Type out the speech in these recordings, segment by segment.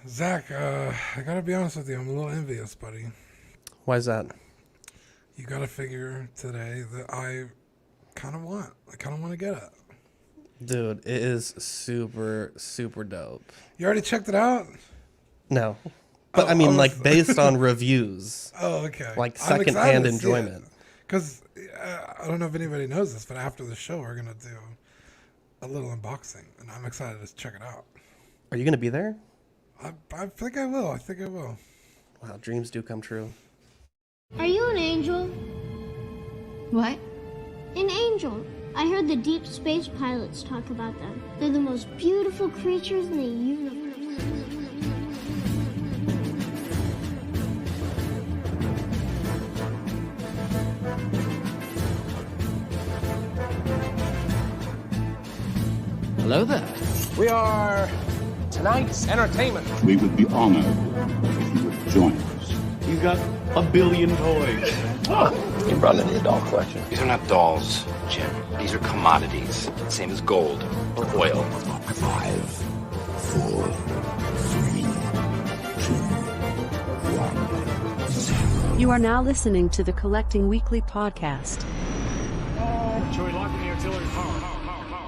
Zach, I gotta be honest with you. I'm a little envious, buddy. Why is that? You got a figure today that I kind of want. I kind of want to get it. Dude, it is super, super dope. You already checked it out? No. But I mean, like, based on reviews. Oh, okay. Like, secondhand enjoyment. Because I don't know if anybody knows this, but after the show, we're going to do a little unboxing. And I'm excited to check it out. Are you going to be there? I think I will. I think I will. Wow, dreams do come true. Are you an angel? What? An angel. I heard the deep space pilots talk about them. They're the most beautiful creatures in the universe. Hello there. We are tonight's entertainment. We would be honored if you would join us. You got a billion toys. You brought in the doll collection. These are not dolls, Jim. These are commodities. Same as gold or oil. 5, 4, 3, 2, 1, 0. You are now listening to the Collecting Weekly podcast.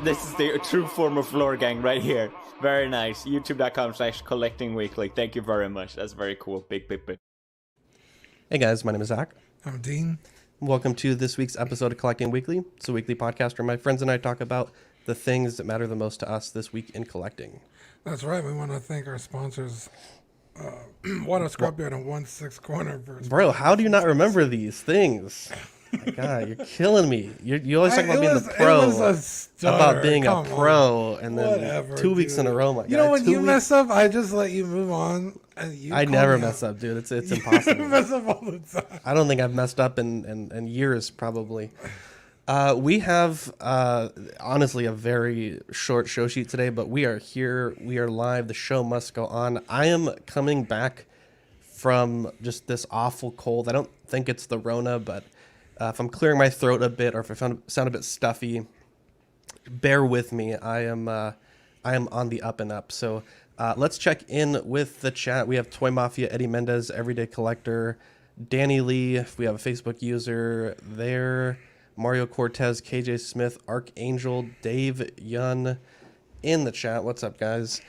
This is the true form of floor gang right here. Very nice. YouTube.com/collectingweekly. Thank you very much. That's very cool. Big. Hey guys, my name is Zach. I'm Dean. Welcome to this week's episode of Collecting Weekly. It's a weekly podcast where my friends and I talk about the things that matter the most to us this week in collecting. That's right. We want to thank our sponsors. Water Scrapyard and 1/6 Corner. Bro, how do you not remember these things? My God, you're killing me. You always talk about being the pro, about being a pro, and then whatever, 2 weeks in a row. My God, you know when you mess up, I just let you move on. And I never mess up, dude. It's impossible. You mess up all the time. I don't think I've messed up in years, probably. We have, honestly, a very short show sheet today, but we are here. We are live. The show must go on. I am coming back from just this awful cold. I don't think it's the Rona, but if I'm clearing my throat a bit or if I sound a bit stuffy, bear with me. I am on the up and up. So let's check in with the chat. We have Toy Mafia, Eddie Mendez, Everyday Collector, Danny Lee. We have a Facebook user there. Mario Cortez, KJ Smith, Archangel, Dave Yun in the chat. What's up, guys?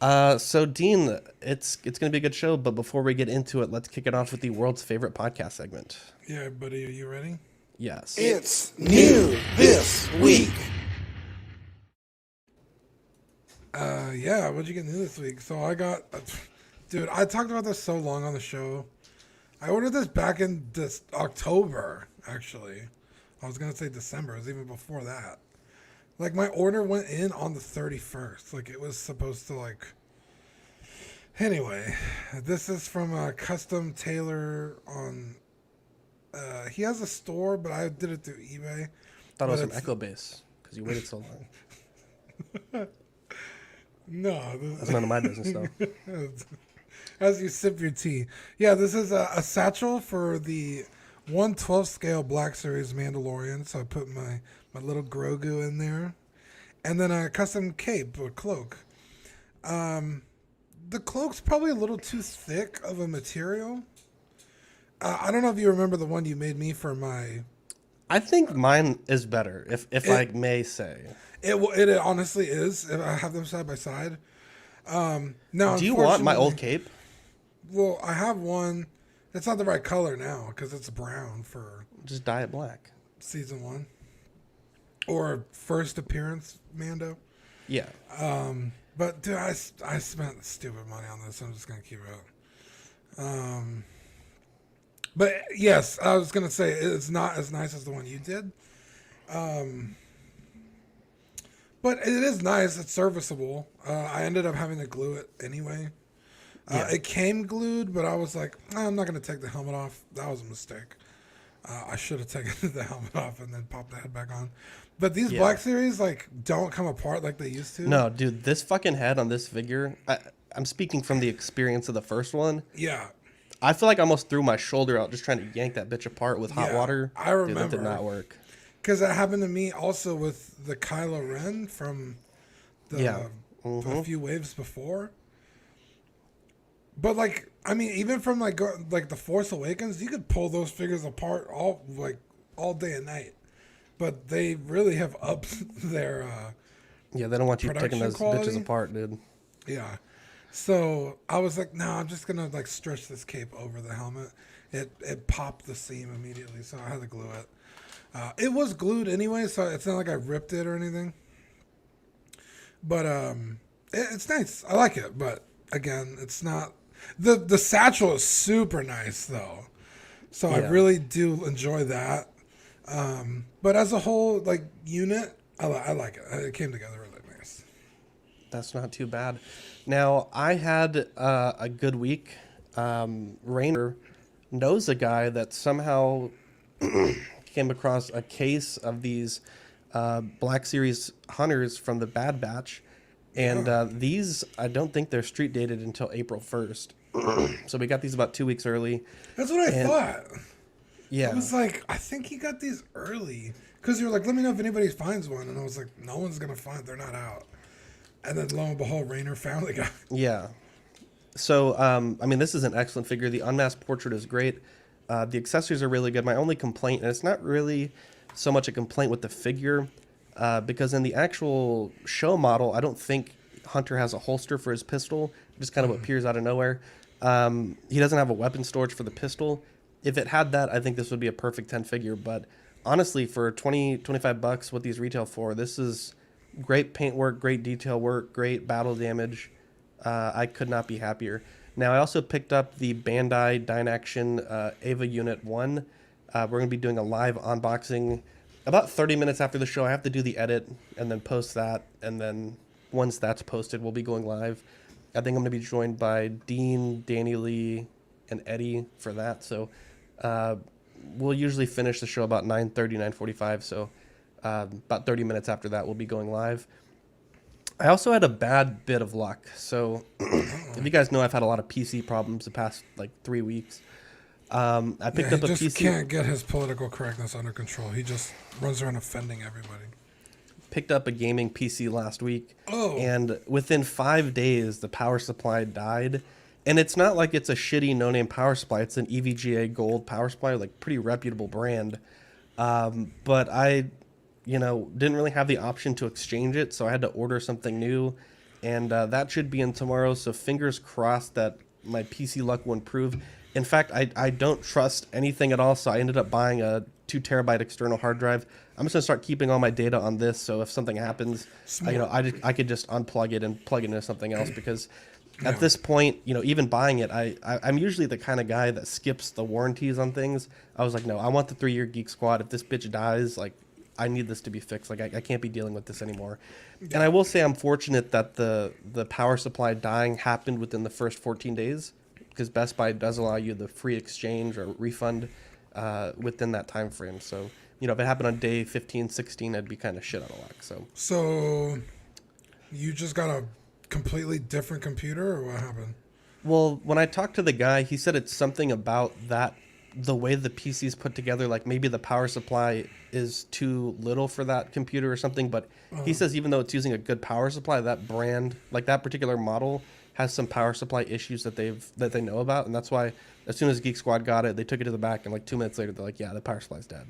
So Dean, it's gonna be a good show, but before we get into it, let's kick it off with the world's favorite podcast segment. Yeah, buddy, are you ready? Yes. It's new this week. Yeah, what'd you get new this week? So I got, dude, I talked about this so long on the show. I ordered this back in this October, actually. I was gonna say December. It was even before that. Like, my order went in on the 31st. Like, it was supposed to, like... Anyway, this is from a custom tailor on... he has a store, but I did it through eBay. Thought it was from Echo Base, because you waited so long. No. That's none of my business, though. As you sip your tea. Yeah, this is a satchel for the 1/12 scale Black Series Mandalorian. So I put my little Grogu in there. And then a custom cape or cloak. The cloak's probably a little too thick of a material. I don't know if you remember the one you made me for my... I think mine is better, if I may say. It honestly is. If I have them side by side. Now, do you want my old cape? Well, I have one. It's not the right color now because it's brown for... Just dye it black. Season 1. Or first appearance Mando. Yeah. But dude, I spent stupid money on this. I'm just gonna keep it. But yes, I was gonna say it's not as nice as the one you did. But it is nice. It's serviceable. I ended up having to glue it anyway. It came glued, but I was like, I'm not gonna take the helmet off. That was a mistake. I should have taken the helmet off and then popped the head back on. But these Black Series, like, don't come apart like they used to. No, dude, this fucking head on this figure, I'm speaking from the experience of the first one. Yeah. I feel like I almost threw my shoulder out just trying to yank that bitch apart with hot water. I remember. Dude, that did not work. Because that happened to me also with the Kylo Ren from a few waves before. But like, I mean, even from like the Force Awakens, you could pull those figures apart all day and night. But they really have upped their yeah, they don't want you taking those quality. bitches apart, dude. Yeah. So I was like, no, I'm just gonna like stretch this cape over the helmet. It popped the seam immediately, so I had to glue it. It was glued anyway, so it's not like I ripped it or anything. But it's nice. I like it, but again, it's not. The satchel is super nice though, so I really do enjoy that. But as a whole, like unit, I like it. It came together really nice. That's not too bad. Now I had a good week. Rainer knows a guy that somehow came across a case of these Black Series Hunters from the Bad Batch. And these, I don't think they're street dated until April 1st. So we got these about 2 weeks early. That's what I thought. Yeah. I was like, I think he got these early. Because you were like, let me know if anybody finds one. And I was like, no one's going to find, they're not out. And then lo and behold, Rainer found the guy. Yeah. So, I mean, this is an excellent figure. The unmasked portrait is great. The accessories are really good. My only complaint, and it's not really so much a complaint with the figure, because in the actual show model, I don't think Hunter has a holster for his pistol. It just kind of appears out of nowhere. He doesn't have a weapon storage for the pistol. If it had that, I think this would be a perfect 10 figure. But honestly, for $20-25 what these retail for, this is great paint work, great detail work, great battle damage. I could not be happier. Now, I also picked up the Bandai Dynaction Ava Unit 1. We're going to be doing a live unboxing about 30 minutes after the show. I have to do the edit and then post that. And then once that's posted, we'll be going live. I think I'm going to be joined by Dean, Danny Lee, and Eddie for that. So we'll usually finish the show about 9:30, 9:45. So about 30 minutes after that, we'll be going live. I also had a bad bit of luck. So if you guys know, I've had a lot of PC problems the past like 3 weeks. I picked up a PC. He just can't get his political correctness under control. He just runs around offending everybody. Picked up a gaming PC last week. Oh. And within 5 days, the power supply died. And it's not like it's a shitty no-name power supply. It's an EVGA Gold power supply, like pretty reputable brand. But I, didn't really have the option to exchange it, so I had to order something new. And that should be in tomorrow, so fingers crossed that my PC luck will improve. In fact, I don't trust anything at all, so I ended up buying a 2 terabyte external hard drive. I'm just going to start keeping all my data on this, so if something happens, I could just unplug it and plug it into something else, because at this point, even buying it, I'm usually the kind of guy that skips the warranties on things. I was like, no, I want the 3-year Geek Squad. If this bitch dies, like, I need this to be fixed. Like, I can't be dealing with this anymore. And I will say I'm fortunate that the power supply dying happened within the first 14 days, because Best Buy does allow you the free exchange or refund within that time frame. So, if it happened on day 15, 16, I'd be kind of shit out of luck. So you just got a completely different computer, or what happened? Well, when I talked to the guy, he said it's something about that, the way the PC's put together, like maybe the power supply is too little for that computer or something. But he says even though it's using a good power supply, that brand, like that particular model, has some power supply issues that they know about, and that's why as soon as Geek Squad got it, they took it to the back, and like 2 minutes later, they're like, yeah, the power supply's dead,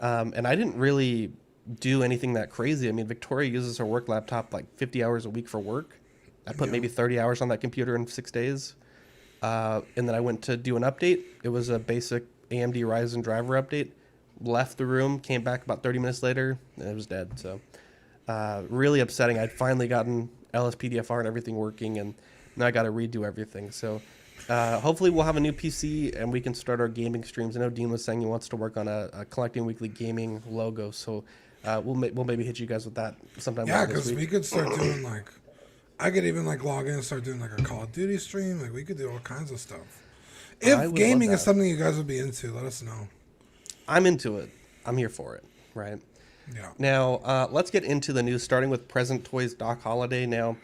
And I didn't really do anything that crazy. I mean, Victoria uses her work laptop like 50 hours a week for work. I put maybe 30 hours on that computer in 6 days. And then I went to do an update. It was a basic AMD Ryzen driver update. Left the room, came back about 30 minutes later, and it was dead. So really upsetting. I'd finally gotten LSPDFR and everything working, and now I got to redo everything. So hopefully we'll have a new PC and we can start our gaming streams. I know Dean was saying he wants to work on a Collecting Weekly gaming logo, so we'll maybe hit you guys with that sometime. Yeah, because we could start doing like, I could even like log in and start doing like a Call of Duty stream. Like we could do all kinds of stuff. If gaming is something you guys would be into, let us know. I'm into it. I'm here for it. Right. Yeah. Now, let's get into the news, starting with Present Toys Doc Holliday. Now,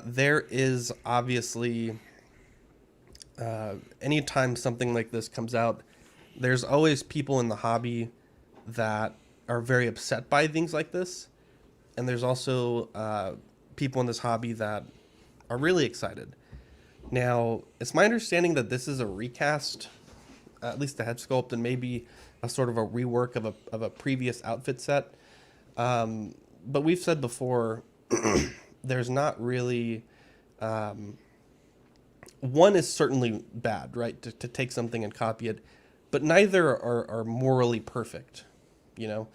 there is obviously, anytime something like this comes out, there's always people in the hobby that are very upset by things like this. And there's also people in this hobby that are really excited. Now, it's my understanding that this is a recast, at least the head sculpt, and maybe a sort of a rework of a previous outfit set. But we've said before, there's not really... one is certainly bad, right, to take something and copy it, but neither are morally perfect, you know?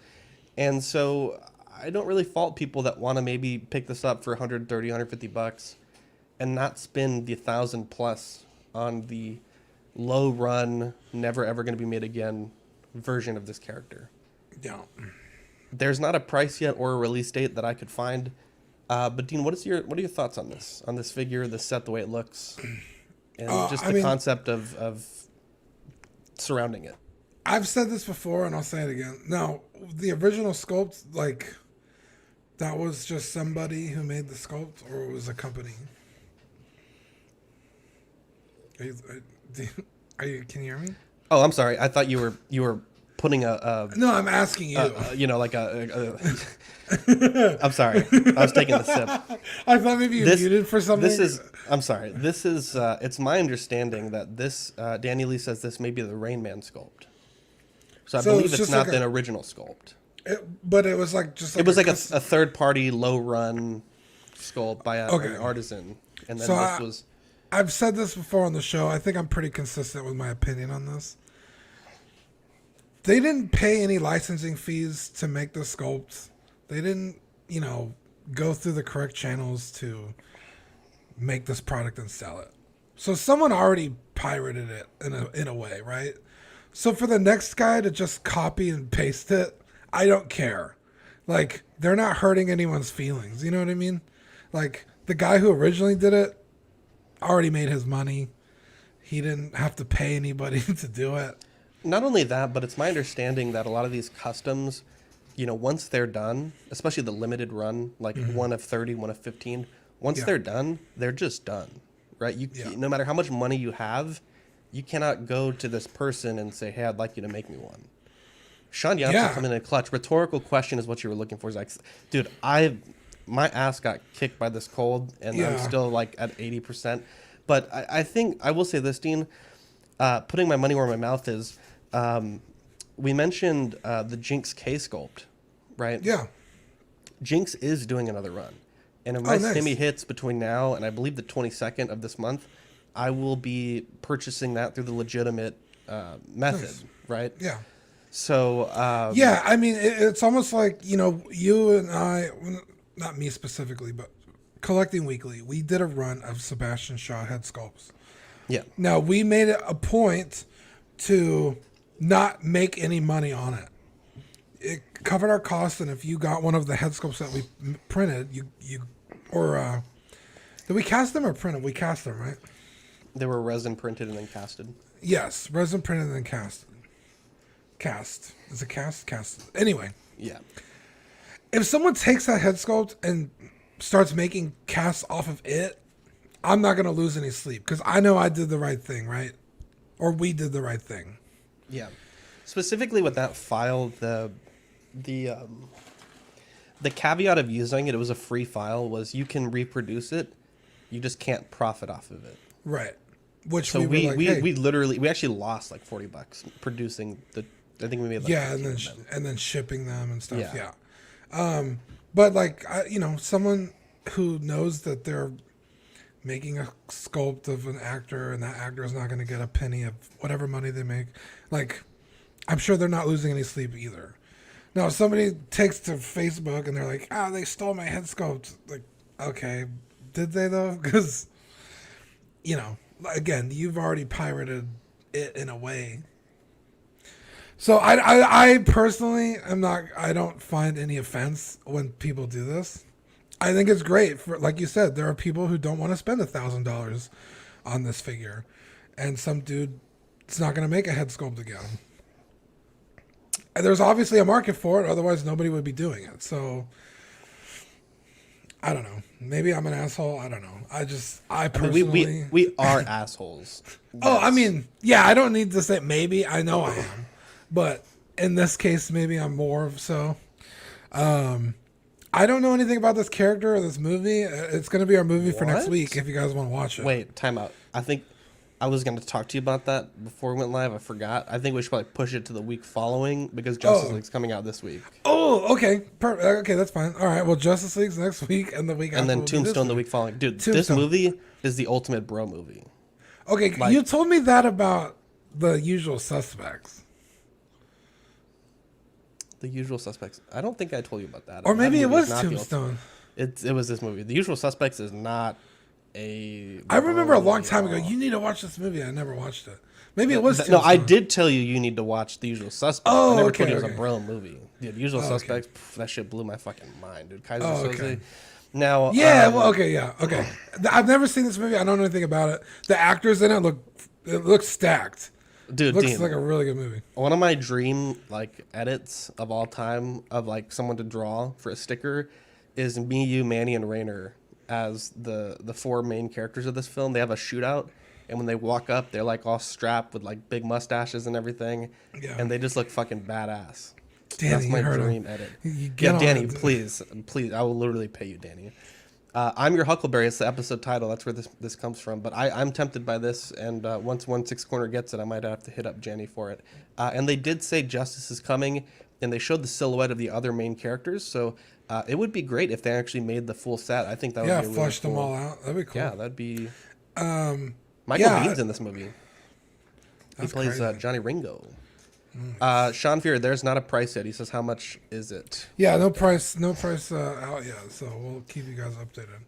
And so I don't really fault people that want to maybe pick this up for $130, $150 and not spend the $1,000+ on the low run, never ever going to be made again version of this character. Yeah. There's not a price yet or a release date that I could find. But Dean, what are your thoughts on this figure, the set, the way it looks, and just the concept of surrounding it? I've said this before, and I'll say it again. Now, the original sculpt, like, that was just somebody who made the sculpt, or it was a company? Can you hear me? Oh, I'm sorry. I thought you were putting a no, I'm asking you. Like I'm sorry. I was taking the sip. I thought maybe you muted for something. I'm sorry. This is, it's my understanding that this, Danny Lee says this may be the Rain Man sculpt. So I believe it's not an original sculpt. But it was like just like it was like a third party low run sculpt by an artisan. And then this was... I've said this before on the show. I think I'm pretty consistent with my opinion on this. They didn't pay any licensing fees to make the sculpt. They didn't, go through the correct channels to make this product and sell it. So someone already pirated it in a way, right? So for the next guy to just copy and paste it, I don't care. Like, they're not hurting anyone's feelings. You know what I mean? Like, the guy who originally did it already made his money. He didn't have to pay anybody to do it. Not only that, but it's my understanding that a lot of these customs, once they're done, especially the limited run, like one of 30, one of 15, once they're done, they're just done, right? No matter how much money you have, you cannot go to this person and say, hey, I'd like you to make me one. Sean Janssen coming in clutch. Rhetorical question is what you were looking for, Zach. Dude, my ass got kicked by this cold, and I'm still like at 80%. But I think I will say this, Dean, putting my money where my mouth is. We mentioned the Jinx K sculpt, right? Yeah. Jinx is doing another run. And if my stimmy hits between now and I believe the 22nd of this month, I will be purchasing that through the legitimate method, right? Yeah. So... I mean, it's almost like, you and I, not me specifically, but Collecting Weekly, we did a run of Sebastian Shaw head sculpts. Yeah. Now, we made it a point to not make any money on it. It covered our costs, and if you got one of the head sculpts that we printed, did we cast them or print them? We cast them, right? They were resin printed and then casted. Yes, resin printed and then casted. Cast. Is it cast? Cast. Anyway. Yeah. If someone takes that head sculpt and starts making casts off of it, I'm not going to lose any sleep because I know I did the right thing, right? Or we did the right thing. Yeah. Specifically with that file, the caveat of using it was a free file, was you can reproduce it. You just can't profit off of it. Right. Which so we literally we actually lost like $40 producing I think we made like and then shipping them and stuff. Yeah. But like someone who knows that they're making a sculpt of an actor and that actor is not going to get a penny of whatever money they make, like, I'm sure they're not losing any sleep either. Now, if somebody takes to Facebook and they're like, they stole my head sculpt. Like, okay, did they though? Because, again, you've already pirated it in a way. So I personally I don't find any offense when people do this. I think it's great for, like you said, there are people who don't want to spend $1,000 on this figure, and some dude is not going to make a head sculpt again. And there's obviously a market for it, otherwise nobody would be doing it. So I don't know. Maybe I'm an asshole. I don't know. I personally we are assholes. Oh, I mean, I don't need to say maybe. I know I am, but in this case, maybe I'm more so. I don't know anything about this character or this movie. It's going to be our movie for next What? week if you guys want to watch it. Wait, time out. I think I was going to talk to you about that before we went live. I forgot. I think we should probably push it to the week following because Justice League's coming out this week. Oh, okay. Okay, that's fine. All right. Well, Justice League's next week and the week after. And then will be Tombstone this the week following. Dude, this movie is the ultimate bro movie. Okay, Like- you told me that about The Usual Suspects. The Usual Suspects. I don't think I told you about that. Or maybe That it movie was is not the Tombstone. It was this movie. The Usual Suspects is not a... I remember a long movie time at ago, all. you need to watch this movie. I never watched it. Maybe it was No, I Tombstone. did tell you need to watch The Usual Suspects. Oh, I never okay, told you it was okay. a bro movie. Dude, The Usual Oh, Suspects, that shit blew my fucking mind, dude. Kaiser Oh, Soze. okay. Now, Yeah, well, okay, yeah, okay. I've never seen this movie. I don't know anything about it. The actors in it look stacked. dude, Looks Dean, like a really good movie. one of my dream edits of all time of someone to draw for a sticker is me, you, Manny, and Rainer as the four main characters of this film. They have a shootout, and when they walk up, they're all strapped with big mustaches and everything, and they just look fucking badass. Danny, That's my you heard dream him. edit. You get on Danny, it. please, I will literally pay you, Danny. I'm your Huckleberry. It's the episode title. That's where this comes from. But I'm tempted by this, and once 1/6 Corner gets it, I might have to hit up Jenny for it. And they did say Justice is coming, and they showed the silhouette of the other main characters. So it would be great if they actually made the full set. I think that would be really flushed cool. them all out. That'd be cool. Yeah, that'd be. Michael Michael Bean's in this movie. He plays crazy. Johnny Ringo. Sean Fear, there's not a price yet. He says, how much is it? Yeah, no price out yet. So we'll keep you guys updated.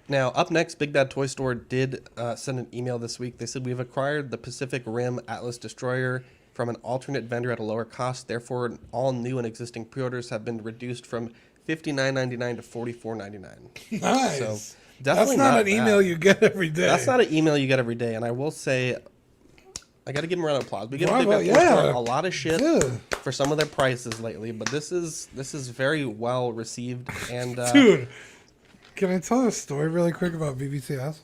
Now, up next, Big Bad Toy Store did send an email this week. They said, we've acquired the Pacific Rim Atlas Destroyer from an alternate vendor at a lower cost. Therefore, all new and existing pre-orders have been reduced from $59.99 to $44.99. Nice. So, That's definitely not an bad. email you get every day. That's not an email you get every day. And I will say, I got to give them a round of applause. We give Big Bravo, Bad Toy Store yeah. a lot of shit Dude. for some of their prices lately, but this is very well received. And Dude, can I tell a story really quick about BBTS?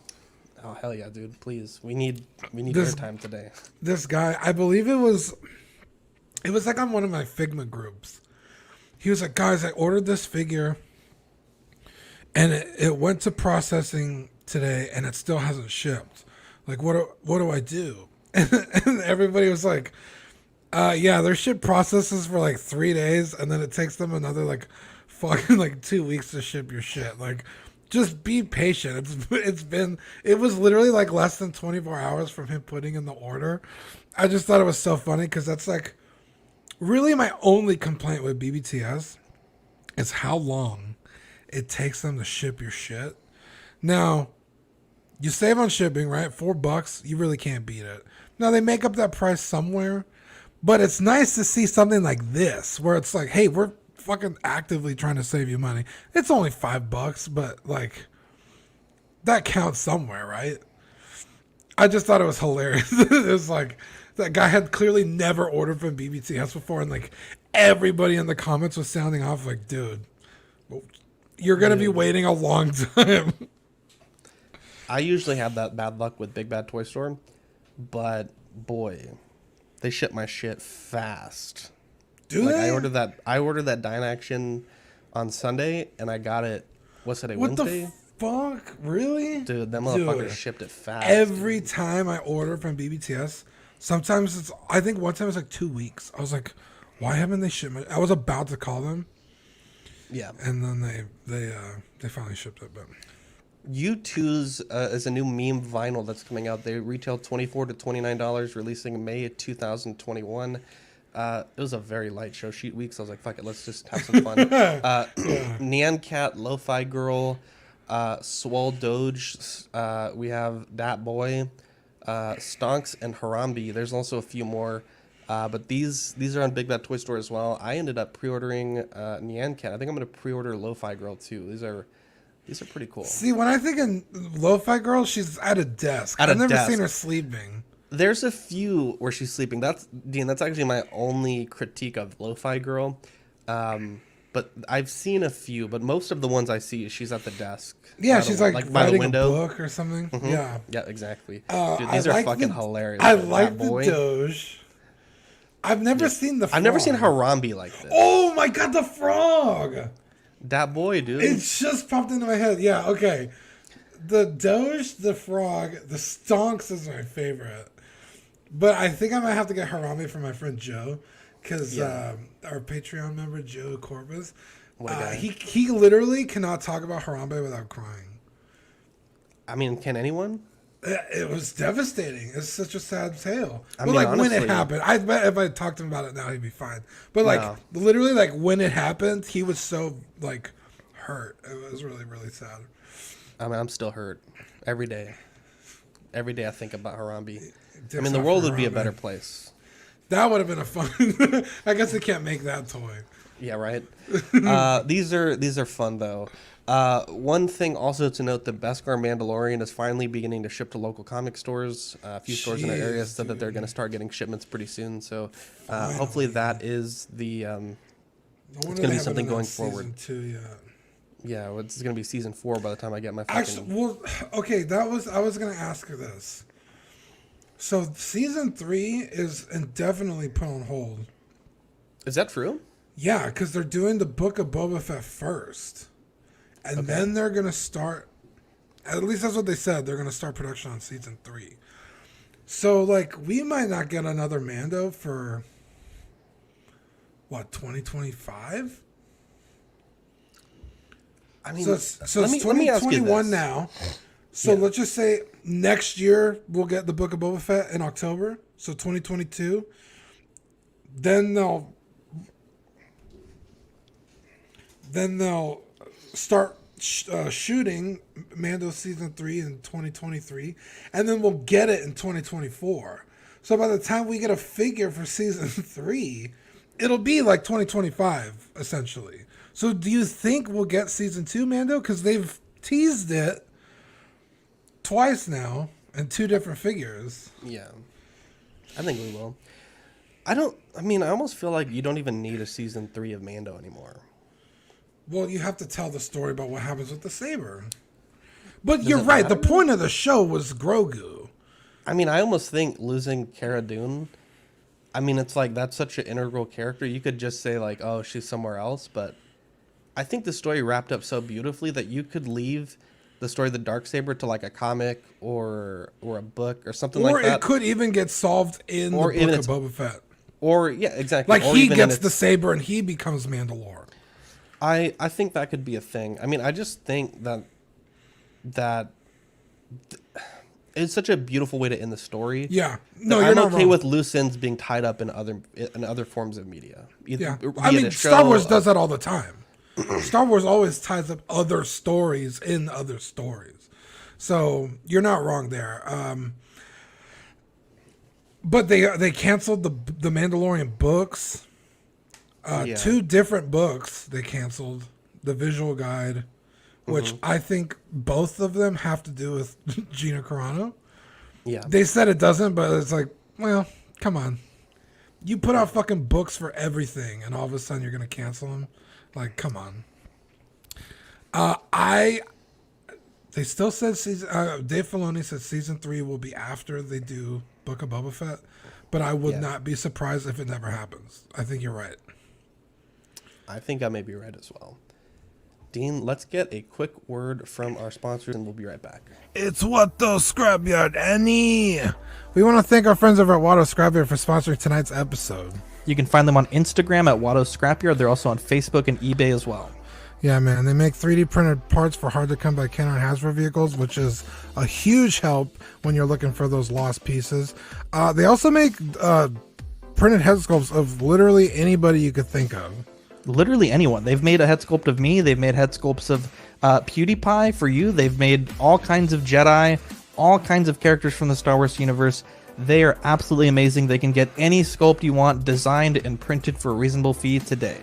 oh hell yeah, dude! Please, we need This- airtime today. This guy, I believe it was on one of my Figma groups. He was like, guys, I ordered this figure and it went to processing today and it still hasn't shipped. Like, what do I do? And everybody was like, yeah, their ship processes for 3 days and then it takes them another fucking 2 weeks to ship your shit. Just be patient. It was literally less than 24 hours from him putting in the order. I just thought it was so funny because that's really my only complaint with BBTS is how long it takes them to ship your shit. Now, you save on shipping, right? $4, you really can't beat it. Now, they make up that price somewhere, but it's nice to see something like this where it's hey, we're fucking actively trying to save you money. It's only $5, but that counts somewhere, right? I just thought it was hilarious. It was that guy had clearly never ordered from BBTS before, and everybody in the comments was sounding off dude, you're gonna be waiting a long time. I usually have that bad luck with Big Bad Toy Store, but boy, they ship my shit fast. Do they? I ordered that Dine Action on Sunday, and I got it. What's today? What Wednesday? the fuck? Really? Dude, them motherfuckers shipped it fast. Every time I order from BBTS, sometimes I think one time it was 2 weeks. I was like, why haven't they shipped it? I was about to call them. Yeah. And then they finally shipped it, but U2's is a new meme vinyl that's coming out. They retail $24 to $29, releasing May 2021. It was a very light show sheet week, so I was like, fuck it, let's just have some fun. Nyan Cat, Lo-Fi Girl, Swole Doge, we have Dat Boy, Stonks, and Harambe. There's also a few more, but these are on Big Bad Toy Store as well. I ended up pre-ordering Nyan Cat. I think I'm going to pre-order Lo-Fi Girl too. These are pretty cool. See, when I think of Lo-Fi Girl, she's at a desk. I've never seen her sleeping. There's a few where she's sleeping. That's actually my only critique of Lo-Fi Girl. But I've seen a few, but most of the ones I see, she's at the desk. Yeah, she's by the writing window. a book or something. Mm-hmm. Yeah, exactly. Dude, these are fucking hilarious. I That like the boy. Doge. I've never seen the frog. I've never seen Harambe like this. Oh my god, the frog! That boy, dude. It just popped into my head. Yeah, okay. The Doge, the Frog, the Stonks is my favorite. But I think I might have to get Harambe from my friend Joe. Because our Patreon member, Joe Corbus, he literally cannot talk about Harambe without crying. I mean, can anyone? It was devastating. It's such a sad tale. I mean, like honestly, when it happened, I bet if I talked to him about it now, he'd be fine. But like literally, like when it happened, he was so like hurt. It was really, really sad. I mean, I'm still hurt every day. Every day I think about Harambe. I mean, the world would be a better place. That would have been a fun. I guess they can't make that toy. Yeah, right. These are fun though. One thing also to note: the Beskar Mandalorian is finally beginning to ship to local comic stores. A few stores in our area said that they're going to start getting shipments pretty soon. So hopefully that is the. It's going to be something going forward. Yeah, well, it's going to be season 4 by the time I get my. Okay, I was going to ask her this. So season 3 is indefinitely put on hold. Is that true? Yeah, because they're doing the Book of Boba Fett first. And then they're going to start, at least that's what they said, they're going to start production on season 3. So, like, we might not get another Mando for, 2025? I mean, so it's 2021 now. So let's just say next year we'll get the Book of Boba Fett in October. So 2022. Then they'll start shooting Mando season 3 in 2023, and then we'll get it in 2024. So by the time we get a figure for season 3, it'll be like 2025 essentially. So do you think we'll get season 2 Mando? Because they've teased it twice now in 2 different figures. Yeah, I think we will. I almost feel like you don't even need a season 3 of Mando anymore. Well, you have to tell the story about what happens with the saber. But you're right. The point of the show was Grogu. I mean, I almost think losing Cara Dune, I mean, it's like that's such an integral character. You could just say like, oh, she's somewhere else. But I think the story wrapped up so beautifully that you could leave the story of the Darksaber to like a comic or a book or something like that. Or it could even get solved in the Book of Boba Fett. Or, yeah, exactly. Like he gets the saber and he becomes Mandalore. I think that could be a thing. I mean, I just think that it's such a beautiful way to end the story. Yeah. No, you're not okay with loose ends being tied up in other forms of media. I mean, Star Wars does that all the time. Star Wars always ties up other stories in other stories. So you're not wrong there. But they canceled the Mandalorian books. 2 different books they canceled. The visual guide, which I think both of them have to do with Gina Carano. Yeah. They said it doesn't, but it's like, well, come on. You put out fucking books for everything, and all of a sudden you're going to cancel them? Like, come on. They still said Dave Filoni said season 3 will be after they do Book of Boba Fett, but I would not be surprised if it never happens. I think you're right. I think I may be right as well. Dean, let's get a quick word from our sponsors and we'll be right back. It's Watto Scrapyard, Annie. We want to thank our friends over at Watto Scrapyard for sponsoring tonight's episode. You can find them on Instagram at Watto Scrapyard. They're also on Facebook and eBay as well. Yeah, man. They make 3D printed parts for hard-to-come-by Kenner Hasbro vehicles, which is a huge help when you're looking for those lost pieces. They also make printed head sculpts of literally anybody you could think of. Literally anyone. They've made a head sculpt of me. They've made head sculpts of PewDiePie for you. They've made all kinds of Jedi, all kinds of characters from the Star Wars universe. They are absolutely amazing. They can get any sculpt you want designed and printed for a reasonable fee today.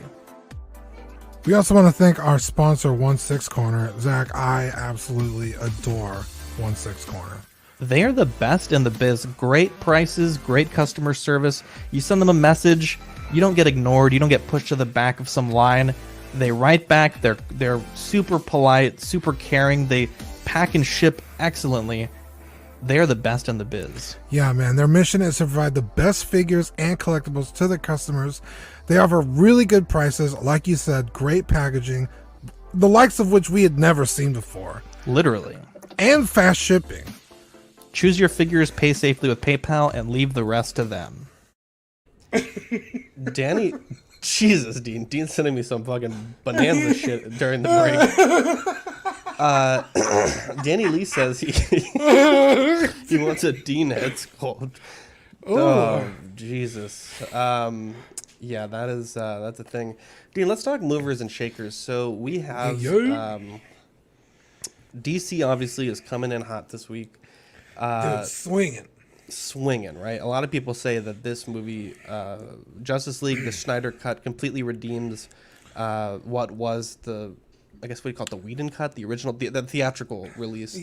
We also want to thank our sponsor, 16 Corner. Zach, I absolutely adore 16 Corner. They are the best in the biz. Great prices, great customer service. You send them a message, you don't get ignored, you don't get pushed to the back of some line. They write back, they're super polite, super caring, they pack and ship excellently. They're the best in the biz. Yeah, man. Their mission is to provide the best figures and collectibles to their customers. They offer really good prices. Like you said, great packaging, the likes of which we had never seen before. Literally. And fast shipping. Choose your figures, pay safely with PayPal, and leave the rest to them. Danny, Jesus, Dean. Dean's sending me some fucking bonanza shit during the break. Danny Lee says he wants a Dean head sculpt. Oh, Jesus. Yeah, that's a thing. Dean, let's talk movers and shakers. So we have DC obviously is coming in hot this week. Dude, swinging, right? A lot of people say that this movie, Justice League, the Snyder Cut, completely redeems what was I guess what you call it, the Whedon Cut, the original, the theatrical release.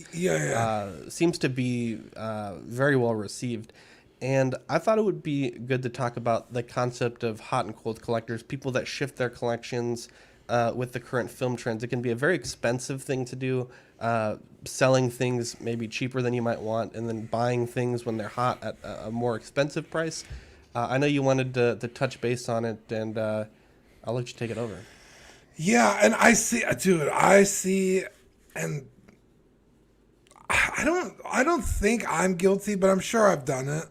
Seems to be very well received. And I thought it would be good to talk about the concept of hot and cold collectors, people that shift their collections with the current film trends. It can be a very expensive thing to do, selling things maybe cheaper than you might want, and then buying things when they're hot at a more expensive price. I know you wanted to touch base on it, and I'll let you take it over. Yeah, and I see, and I don't think I'm guilty, but I'm sure I've done it.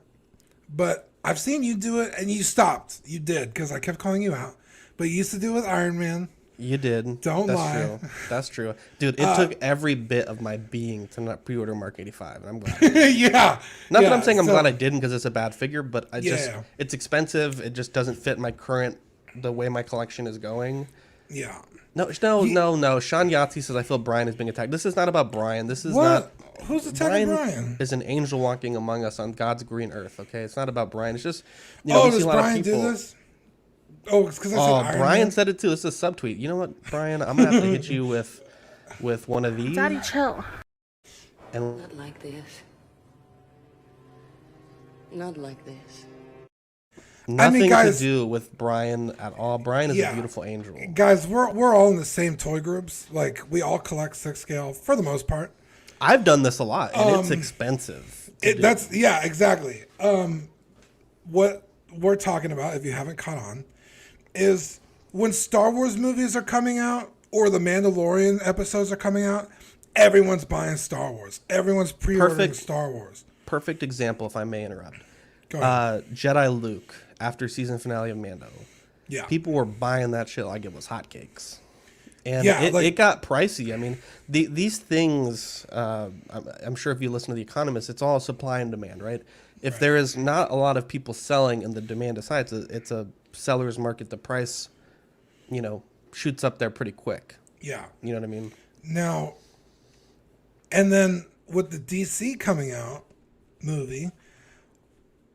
But I've seen you do it, and you stopped. You did, because I kept calling you out. But you used to do it with Iron Man. You did. Don't lie. True. That's true. Dude, it took every bit of my being to not pre-order Mark 85, and I'm glad. Yeah. Not that I'm saying I'm glad I didn't because it's a bad figure, but it's expensive. It just doesn't fit the way my collection is going. Yeah. No. Sean Yahtzee says, I feel Brian is being attacked. This is not about Brian. This is not... Who's attacking Brian? Is an angel walking among us on God's green earth, okay? It's not about Brian. It's just... does Brian do this? Oh, it's because I said Iron Brian Man? said it too. It's a subtweet. You know what, Brian? I'm going to have to hit you with one of these. Daddy, chill. And Not like this. Not like this. Nothing to do with Brian at all. Brian is a beautiful angel. Guys, we're all in the same toy groups. Like, we all collect 6-scale for the most part. I've done this a lot, and it's expensive. Exactly. What we're talking about, if you haven't caught on, is when Star Wars movies are coming out or the Mandalorian episodes are coming out, everyone's buying Star Wars. Everyone's pre-ordering Star Wars. Perfect example, if I may interrupt. Go ahead. Jedi Luke, after season finale of Mando. Yeah. People were buying that shit like it was hotcakes. And it got pricey. I mean, these things, I'm sure if you listen to The Economist, it's all supply and demand, right? If there is not a lot of people selling and the demand is high, it's a seller's market. The price, shoots up there pretty quick. Yeah. You know what I mean? Now, and then with the DC coming out movie,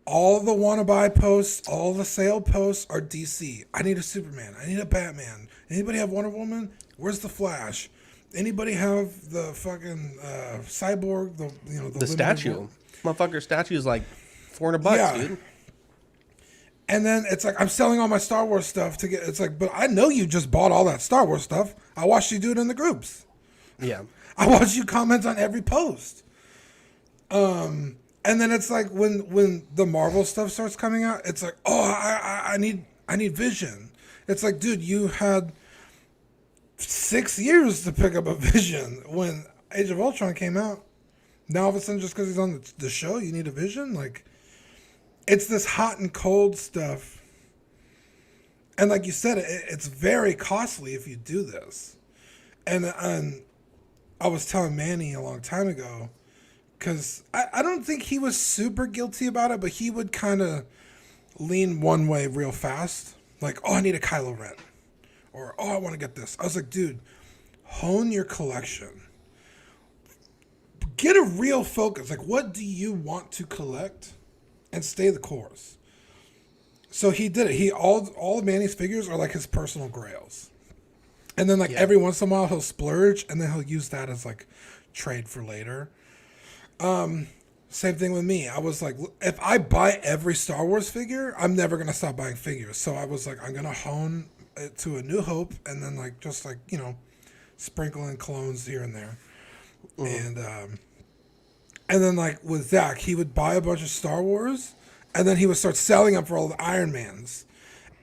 all the wanna buy posts, all the sale posts are DC. I need a Superman. I need a Batman. Anybody have Wonder Woman? Where's the Flash? Anybody have the fucking Cyborg? The statue. Motherfucker, statue is like $400, dude. And then it's like, I'm selling all my Star Wars stuff to get. It's like, but I know you just bought all that Star Wars stuff. I watched you do it in the groups. Yeah. I watched you comment on every post. And then it's like when the Marvel stuff starts coming out, it's like, I need Vision. It's like, dude, you had 6 years to pick up a Vision when Age of Ultron came out. Now all of a sudden, just because he's on the show, you need a Vision? Like, it's this hot and cold stuff. And like you said, it's very costly if you do this. And I was telling Manny a long time ago, because I don't think he was super guilty about it, but he would kind of lean one way real fast. Like, I need a Kylo Ren. Or, I want to get this. I was like, dude, hone your collection. Get a real focus. Like, what do you want to collect? And stay the course. So he did it. All of Manny's figures are like his personal grails. And then every once in a while he'll splurge and then he'll use that as like trade for later. Same thing with me. I was like, if I buy every Star Wars figure, I'm never going to stop buying figures. So I was like, I'm going to hone it to A New Hope and then sprinkle in clones here and there. And then like with Zach, he would buy a bunch of Star Wars and then he would start selling them for all the Iron Mans.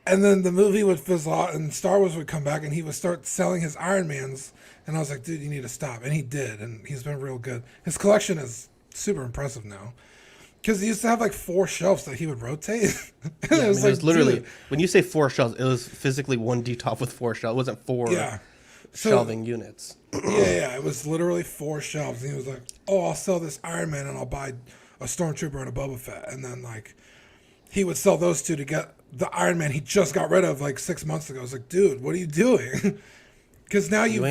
And then the movie would fizzle out, and Star Wars would come back, and he would start selling his Iron Mans. And I was like, dude, you need to stop. And he did, and he's been real good. His collection is super impressive now. Because he used to have like 4 shelves that he would rotate. Yeah, it was literally, dude, when you say 4 shelves, it was physically one detop with 4 shelves. It wasn't 4 shelving units. Yeah, it was literally 4 shelves. And he was like, oh, I'll sell this Iron Man and I'll buy a Stormtrooper and a Boba Fett. And then like he would sell those 2 to get the Iron Man he just got rid of like 6 months ago. I was like, dude, what are you doing? Because now you've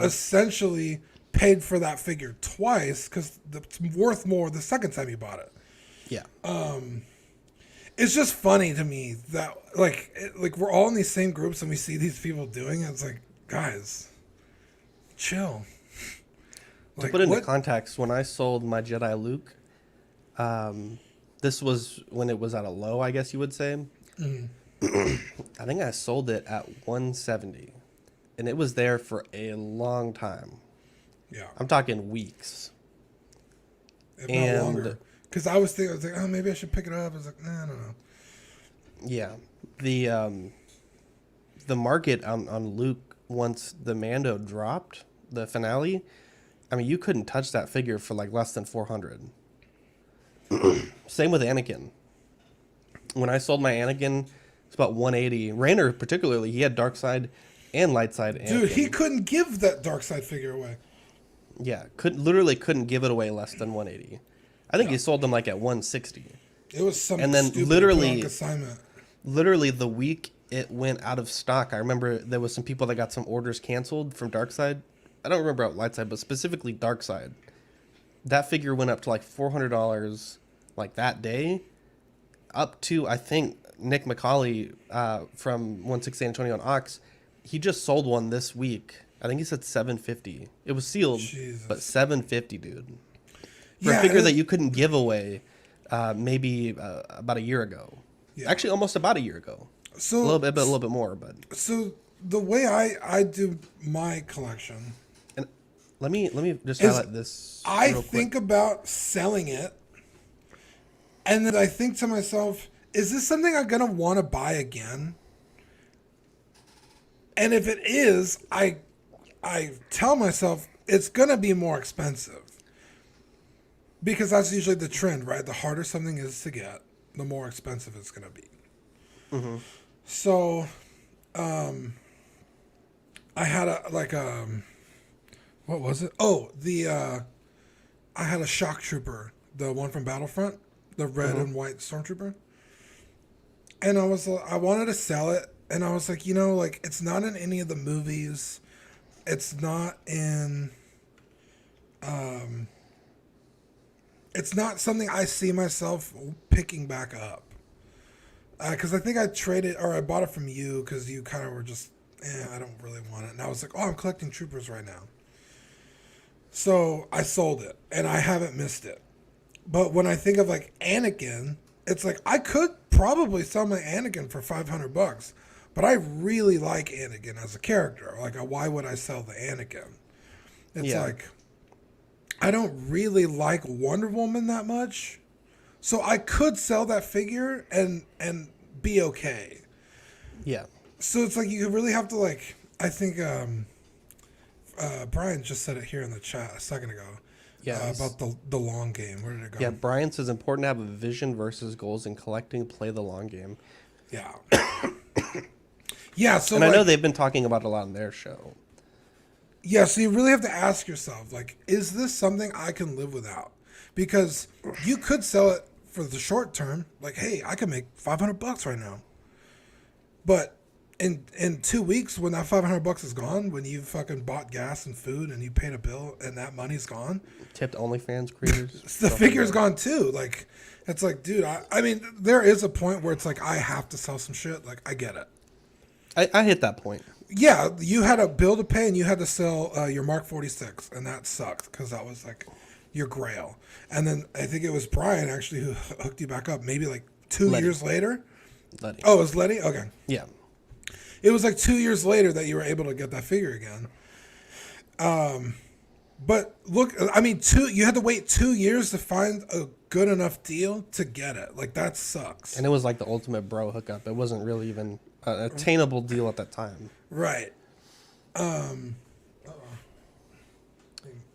essentially paid for that figure twice because it's worth more the second time you bought it. Yeah. It's just funny to me that like we're all in these same groups and we see these people doing it. It's like, guys, chill. To put it into context, when I sold my Jedi Luke, this was when it was at a low, I guess you would say. I think I sold it at 170, and it was there for a long time. Yeah, I'm talking weeks. If not longer. Because I was like, oh, maybe I should pick it up. I was like, nah, I don't know. Yeah, the market on Luke once the Mando dropped the finale. I mean, you couldn't touch that figure for like less than 400. Same with Anakin. When I sold my Anakin, it's about 180. Rainer, particularly, he had dark side and light side. Anakin. Dude, he couldn't give that dark side figure away. Yeah, literally couldn't give it away less than 180. I think he sold them like at 160. It was some and then stupid literally assignment. Literally the week it went out of stock, I remember there was some people that got some orders canceled from dark side. I don't remember about light side, but specifically dark side. That figure went up to like $400 like that day, up to I think Nick McCauley from 160 Antonio on Ox. He just sold one this week. I think he said $750. It was sealed, but $750, dude. For a figure that you couldn't give away maybe about a year ago. Yeah. Actually, almost about a year ago. So a little bit more, but so the way I do my collection, and let me just highlight this. I think about selling it, and then I think to myself, is this something I'm gonna want to buy again? And if it is, I tell myself it's gonna be more expensive. Because that's usually the trend, right? The harder something is to get, the more expensive it's going to be. Mm-hmm. So, I had what was it? Oh, I had a shock trooper, the one from Battlefront, the red and white stormtrooper. And I wanted to sell it. And I was like, like it's not in any of the movies. It's not in, it's not something I see myself picking back up. Because I think I bought it from you because you kind of were just, I don't really want it. And I was like, I'm collecting troopers right now. So I sold it, and I haven't missed it. But when I think of like Anakin, it's like I could probably sell my Anakin for $500, but I really like Anakin as a character. Like, why would I sell the Anakin? It's like, I don't really like Wonder Woman that much, so I could sell that figure and be okay. Yeah. So it's like you really have to like. I think Brian just said it here in the chat a second ago. Yeah. About the long game. Where did it go? Yeah. Brian says important to have a vision versus goals in collecting. Play the long game. Yeah. Yeah. So and I know they've been talking about it a lot on their show. Yeah, so you really have to ask yourself, like, is this something I can live without? Because you could sell it for the short term, like, hey, I could make $500 right now. But in 2 weeks, when that $500 is gone, when you fucking bought gas and food and you paid a bill and that money's gone, tipped OnlyFans creators, the figure's gone too. Like, it's like, dude, I mean, there is a point where it's like I have to sell some shit. Like, I get it. I hit that point. Yeah, you had a bill to pay and you had to sell your Mark 46, and that sucked because that was like your grail. And then I think it was Brian actually who hooked you back up maybe like 2 years later. Letty. Oh, it was Letty? Okay. Yeah. It was like 2 years later that you were able to get that figure again. But look, I mean, you had to wait 2 years to find a good enough deal to get it. Like, that sucks. And it was like the ultimate bro hookup. It wasn't really even an attainable deal at that time. Right.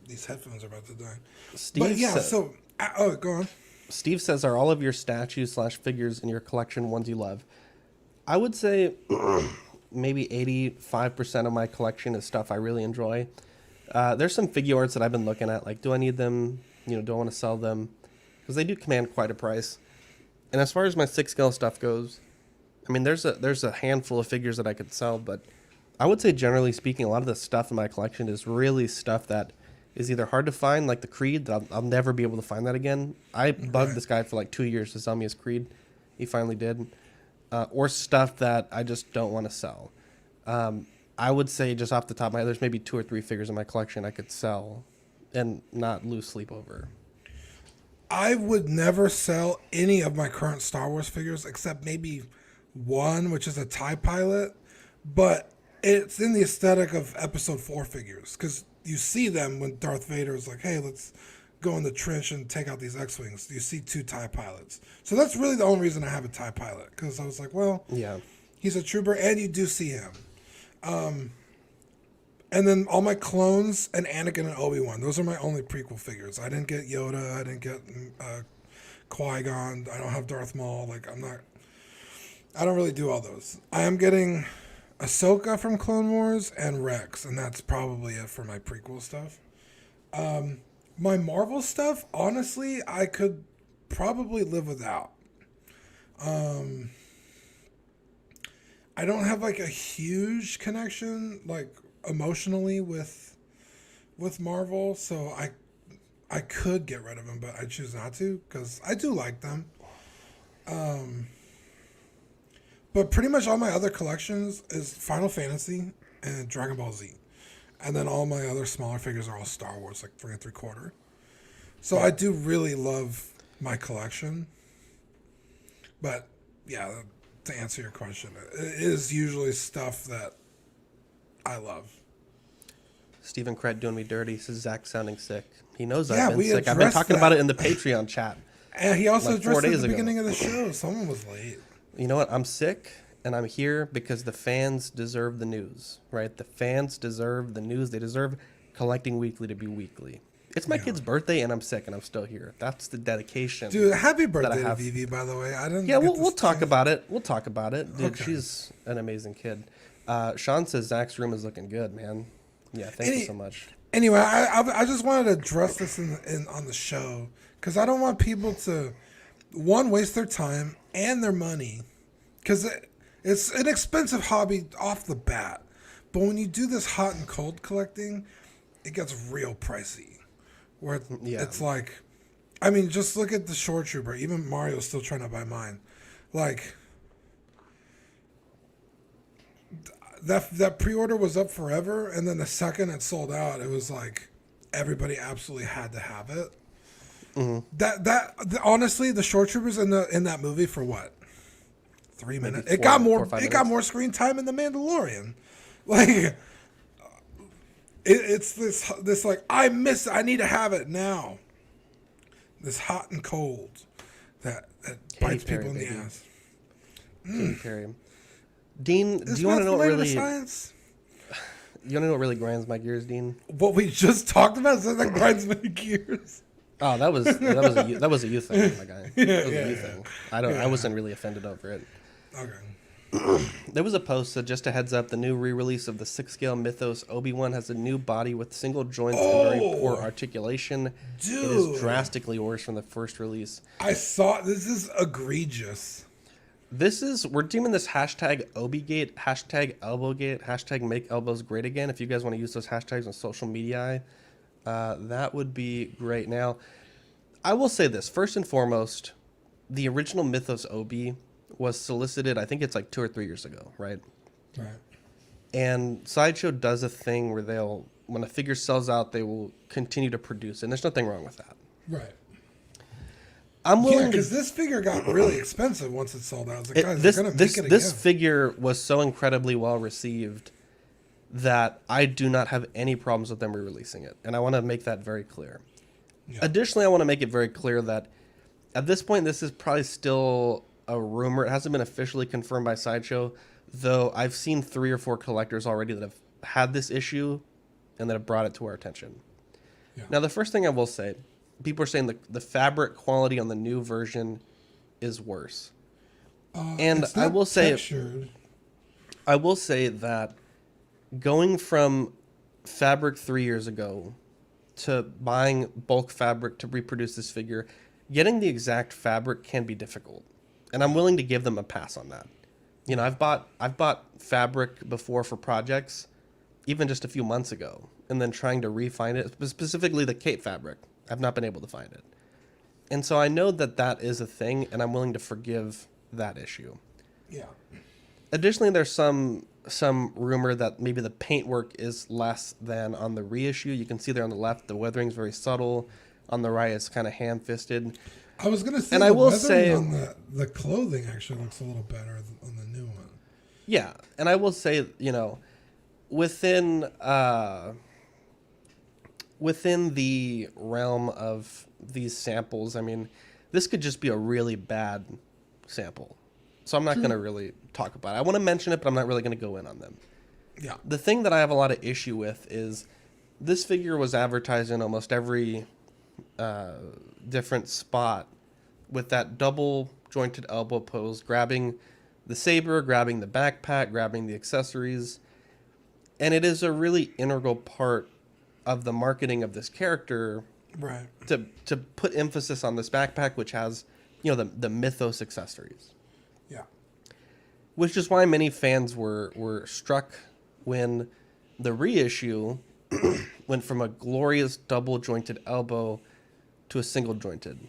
These headphones are about to die. Steve go on. Steve says, are all of your statues / figures in your collection ones you love? I would say maybe 85% of my collection is stuff I really enjoy. There's some figure arts that I've been looking at. Like, do I need them? Do I want to sell them? Because they do command quite a price. And as far as my 6-scale stuff goes, I mean, there's a handful of figures that I could sell, but I would say generally speaking, a lot of the stuff in my collection is really stuff that is either hard to find, like the Creed, that I'll never be able to find that again. I bugged this guy for like 2 years to sell me his Creed. He finally did. Or stuff that I just don't want to sell. I would say just off the top of my head, there's maybe 2 or 3 figures in my collection I could sell and not lose sleep over. I would never sell any of my current Star Wars figures except maybe one, which is a TIE pilot. But it's in the aesthetic of Episode 4 figures, because you see them when Darth Vader is like, hey, let's go in the trench and take out these X-Wings. You see 2 TIE pilots. So that's really the only reason I have a TIE pilot, because I was like, well, yeah, he's a trooper, and you do see him. And then all my clones and Anakin and Obi-Wan, those are my only prequel figures. I didn't get Yoda. I didn't get Qui-Gon. I don't have Darth Maul. I don't really do all those. I am getting Ahsoka from Clone Wars and Rex, and that's probably it for my prequel stuff. My Marvel stuff, honestly, I could probably live without. I don't have like a huge connection, like emotionally with Marvel, so I could get rid of them, but I choose not to because I do like them. But pretty much all my other collections is Final Fantasy and Dragon Ball Z. And then all my other smaller figures are all Star Wars, like 3 3/4. So I do really love my collection. But yeah, to answer your question, it is usually stuff that I love. Stephen Crett doing me dirty. Says Zach sounding sick. He knows Yeah, I've been sick. I've been talking about it in the Patreon chat. And he also like addressed it at the ago. beginning of the show. Someone was late. You know what? I'm sick, and I'm here because the fans deserve the news, right? The fans deserve the news. They deserve Collecting Weekly to be weekly. It's my kid's birthday, and I'm sick, and I'm still here. That's the dedication. Dude, happy birthday to Vivi, by the way. I didn't. Yeah, we'll talk about it. We'll talk about it. Dude, she's an amazing kid. Sean says Zach's room is looking good, man. Yeah, thank you so much. Anyway, I just wanted to address this on the show because I don't want people to, one, waste their time and their money because it's an expensive hobby off the bat. But when you do this hot and cold collecting, it gets real pricey. Where it's like, I mean, just look at the Shore Trooper. Even Mario's still trying to buy mine. Like, that pre-order was up forever, and then the second it sold out, it was like everybody absolutely had to have it. Mm-hmm. Honestly, the Shore Troopers in that movie for what? 3 minutes. Maybe It got 4 or 5 got more screen time in The Mandalorian. Like, it's this like I need to have it now. This hot and cold that bites people in the ass. Katy Perry. Dean, do you want to know what really? Science? You want to know what really grinds my gears, Dean? What we just talked about is that grinds my gears. Oh, that was a you thing, my guy. That was a you thing. I wasn't really offended over it. Okay. There was a post that just a heads up, the new re-release of the 6-scale Mythos Obi-Wan has a new body with single joints and very poor articulation. Dude. It is drastically worse from the first release. I saw this is egregious. We're doing this hashtag Obigate, hashtag Elbowgate, hashtag Make Elbows Great Again. If you guys want to use those hashtags on social media, that would be great. Now, I will say this. First and foremost, the original Mythos Obi was solicited, I think it's like 2 or 3 years ago, right? Right. And Sideshow does a thing where when a figure sells out, they will continue to produce it. And there's nothing wrong with that. Right. I'm willing because this figure got really expensive once it sold out. I was like, guys, they're gonna make it again. This figure was so incredibly well received that I do not have any problems with them re-releasing it. And I want to make that very clear. Yeah. Additionally, I want to make it very clear that at this point, this is probably still a rumor. It hasn't been officially confirmed by Sideshow, though I've seen 3 or 4 collectors already that have had this issue and that have brought it to our attention. Yeah. Now, the first thing I will say, people are saying the fabric quality on the new version is worse. And I will say that going from fabric 3 years ago to buying bulk fabric to reproduce this figure, getting the exact fabric can be difficult. And I'm willing to give them a pass on that. You know, I've bought fabric before for projects, even just a few months ago, and then trying to re-find it, specifically the cape fabric. I've not been able to find it. And so I know that that is a thing, and I'm willing to forgive that issue. Yeah. Additionally, there's some rumor that maybe the paintwork is less than on the reissue. You can see there on the left, the weathering's very subtle. On the right, it's kind of ham-fisted. I was going to say, and the I will weathering say, on the clothing actually looks a little better on the new one. Yeah, and I will say, you know, within the realm of these samples, I mean, this could just be a really bad sample. So I'm not going to really talk about it. I want to mention it, but I'm not really going to go in on them. Yeah. The thing that I have a lot of issue with is this figure was advertised in almost every different spot with that double jointed elbow pose, grabbing the saber, grabbing the backpack, grabbing the accessories. And it is a really integral part of the marketing of this character, right? To put emphasis on this backpack, which has, you know, the mythos accessories. Yeah. Which is why many fans were struck when the reissue went from a glorious double jointed elbow to a single jointed.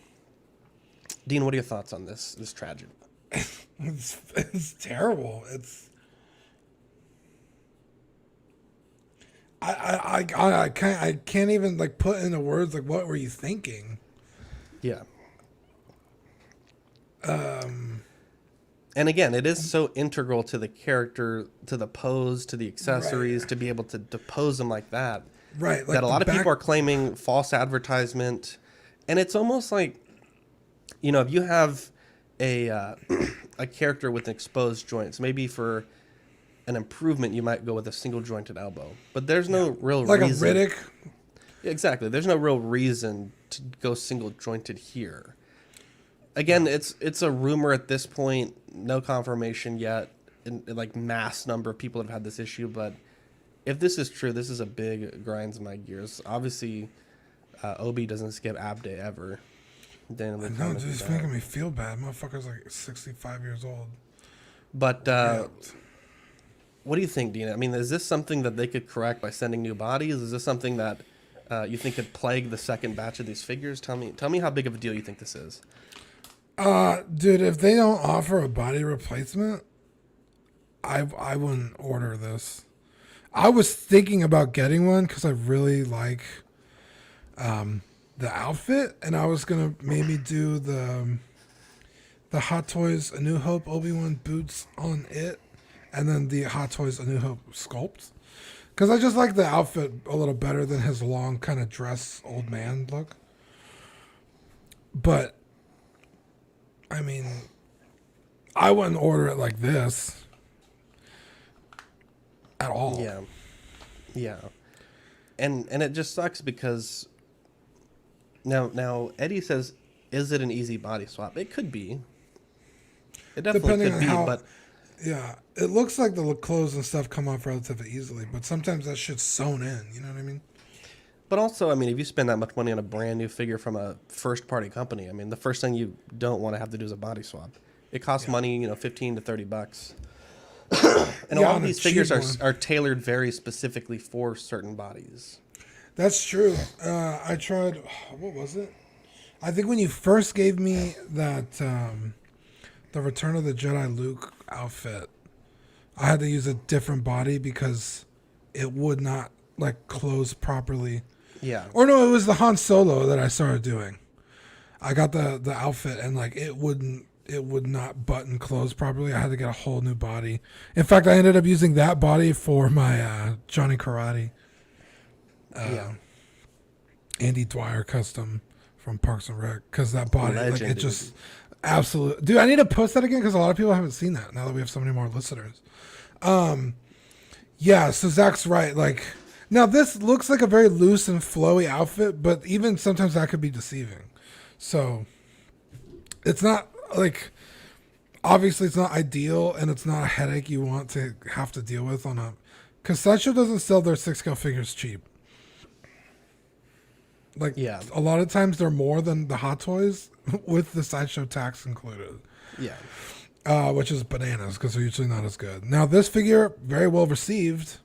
Dean, what are your thoughts on this tragedy? It's terrible. It's I can't even like put into words like what were you thinking? Yeah. And again, it is so integral to the character, to the pose, to the accessories, right, to be able to pose them like that. Right. Like that a lot of people are claiming false advertisement. And it's almost like, you know, if you have a character with exposed joints, maybe for an improvement, you might go with a single jointed elbow. But there's no real like reason. Like a Riddick? Exactly. There's no real reason to go single jointed here. Again, it's a rumor at this point, no confirmation yet. In like mass number of people have had this issue, but if this is true, this is a big grinds my gears. Obviously, Obi doesn't skip ab day ever. I know, dude, it's making me feel bad. Motherfucker's like 65 years old. But what do you think, Dina? I mean, is this something that they could correct by sending new bodies? Is this something that you think could plague the second batch of these figures? Tell me how big of a deal you think this is. Dude, if they don't offer a body replacement, I wouldn't order this. I was thinking about getting one because I really like the outfit, and I was gonna maybe do the Hot Toys A New Hope Obi-Wan boots on it, and then the Hot Toys A New Hope sculpt, because I just like the outfit a little better than his long kind of dress old man look. But I mean, I wouldn't order it like this at all. Yeah. And it just sucks because now Eddie says, is it an easy body swap? It could be. It definitely could be, but yeah, it looks like the clothes and stuff come off relatively easily, but sometimes that shit's sewn in, you know what I mean? But also, I mean, if you spend that much money on a brand new figure from a first-party company, I mean, the first thing you don't want to have to do is a body swap. It costs money, you know, $15 to $30. And a lot of these figures are tailored very specifically for certain bodies. That's true. I tried, what was it? I think when you first gave me that, the Return of the Jedi Luke outfit, I had to use a different body because it would not, like, close properly. Yeah. Or no, it was the Han Solo that I started doing. I got the outfit and like it wouldn't it would not button close properly. I had to get a whole new body. In fact, I ended up using that body for my Johnny Karate. Andy Dwyer custom from Parks and Rec, because that body, like, it just absolutely. Dude, I need to post that again because a lot of people haven't seen that now that we have so many more listeners. Yeah, so Zach's right. Like, now this looks like a very loose and flowy outfit, but even sometimes that could be deceiving. So it's not like, obviously it's not ideal, and it's not a headache you want to have to deal with on a, because Sideshow doesn't sell their 6-scale figures cheap. Like, a lot of times they're more than the Hot Toys with the Sideshow tax included. Yeah. Which is bananas because they're usually not as good. Now, this figure, very well received.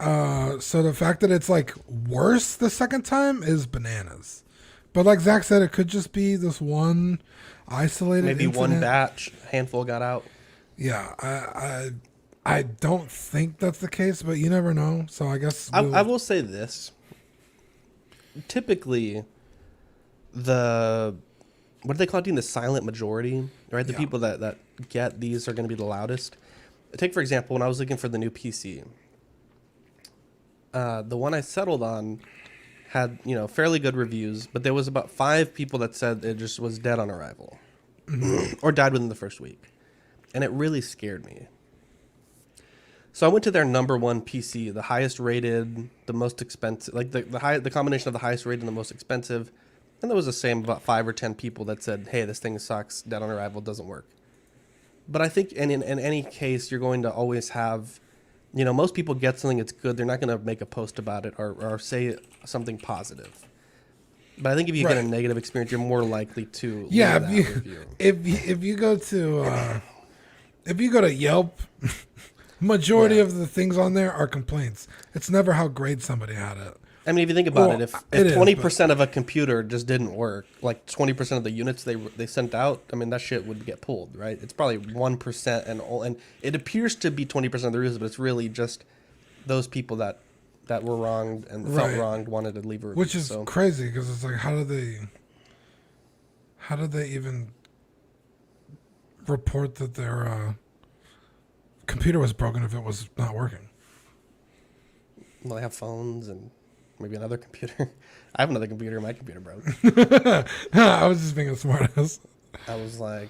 So the fact that it's like worse the second time is bananas. But like Zach said, it could just be this one isolated maybe incident. One batch, handful got out. Yeah, I don't think that's the case, but you never know. So I guess I will say this. Typically, what do they call it? The silent majority, right? The people that get these are going to be the loudest. Take, for example, when I was looking for the new PC, the one I settled on had, fairly good reviews, but there was about 5 people that said it just was dead on arrival or died within the first week. And it really scared me. So I went to their number 1 PC, the highest rated, the most expensive, like the combination of the highest rated and the most expensive. And there was the same about 5 or 10 people that said, hey, this thing sucks, dead on arrival, doesn't work. But I think in any case, you're going to always have, most people get something that's good. They're not going to make a post about it or say something positive. But I think if you get a negative experience, you're more likely to if you go to Yelp, majority of the things on there are complaints. It's never how great somebody had it. I mean, if you think about it, if 20% of a computer just didn't work, like 20% of the units they sent out, I mean, that shit would get pulled, right? It's probably 1%, and it appears to be 20% of the users, but it's really just those people that were wronged and felt wronged wanted to leave a review. Which is crazy, because it's like, how did they even report that their computer was broken if it was not working? Well, they have phones and maybe another computer. I have another computer. My computer broke. I was just being a smartass. I was like,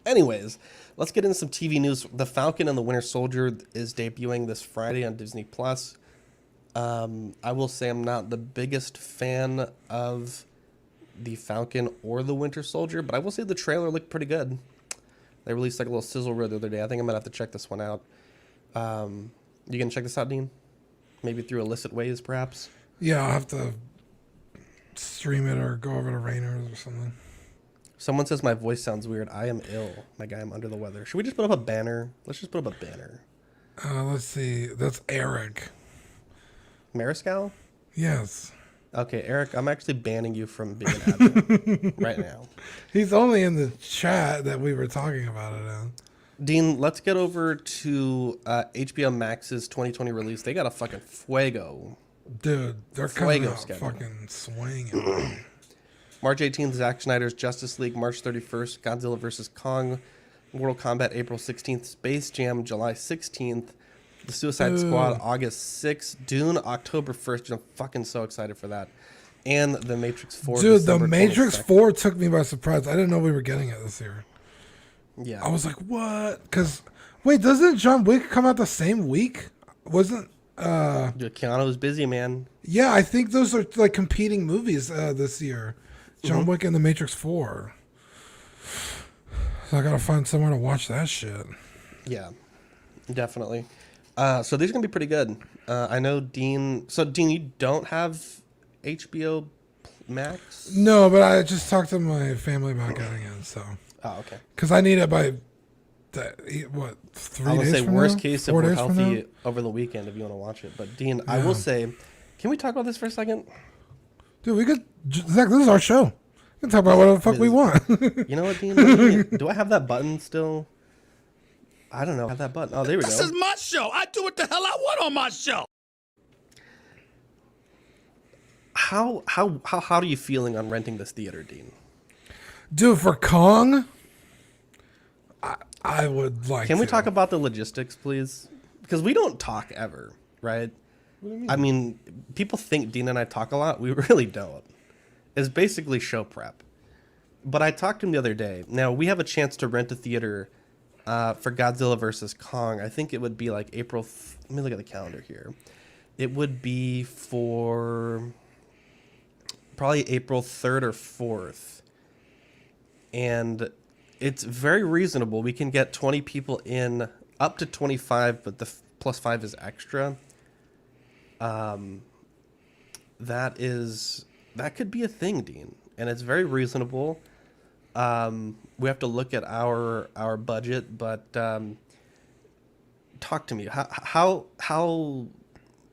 Anyways, let's get into some TV news. The Falcon and the Winter Soldier is debuting this Friday on Disney+. I will say I'm not the biggest fan of the Falcon or the Winter Soldier, but I will say the trailer looked pretty good. They released like a little sizzle reel the other day. I think I'm going to have to check this one out. You going to check this out, Dean? Maybe through illicit ways, perhaps? Yeah, I'll have to stream it or go over to Rainers or something. Someone says my voice sounds weird. I am ill. My guy, I'm under the weather. Should we just put up a banner? Let's just put up a banner. Let's see. That's Eric. Mariscal? Yes. Okay, Eric, I'm actually banning you from being an admin right now. He's only in the chat that we were talking about it in. Dean, let's get over to HBO Max's 2020 release. They got a fucking fuego. Dude, they're coming out fucking swinging. March 18th, Zack Snyder's Justice League. March 31st, Godzilla vs. Kong. Mortal Kombat, April 16th. Space Jam, July 16th. The Suicide Squad, August 6th. Dune, October 1st. I'm fucking so excited for that. And The Matrix 4. Dude, December The Matrix 22nd. 4 took me by surprise. I didn't know we were getting it this year. Yeah. I was like, what? Because, wait, doesn't John Wick come out the same week? Wasn't... Dude, Keanu was busy, man. Yeah, I think those are like competing movies this year. John Wick and The Matrix 4. So I gotta find somewhere to watch that shit. Yeah, definitely. So these are gonna be pretty good. I know Dean. So Dean, you don't have HBO Max? No, but I just talked to my family about getting it. So. Oh, okay. Because I need it by, 3 I would days say from worst now? case if 4 we're days from healthy now? over the weekend if you want to watch it. But Dean, I will say, can we talk about this for a second? Dude, we could. Zach, this is our show. We can talk about whatever the fuck we want. You know what, Dean? Do I have that button still? I don't know. I have that button. Oh, there we go. This is my show. I do what the hell I want on my show. How are you feeling on renting this theater, Dean? Dude, for Kong, I would like. Can we talk about the logistics, please? Because we don't talk ever, right? What do you mean? I mean, people think Dean and I talk a lot. We really don't. It's basically show prep. But I talked to him the other day. Now, we have a chance to rent a theater for Godzilla vs. Kong. I think it would be like April... Let me look at the calendar here. It would be for probably April 3rd or 4th. And it's very reasonable. We can get 20 people in, up to 25, but the plus 5 is extra. That could be a thing, Dean. And it's very reasonable. We have to look at our budget, but talk to me. How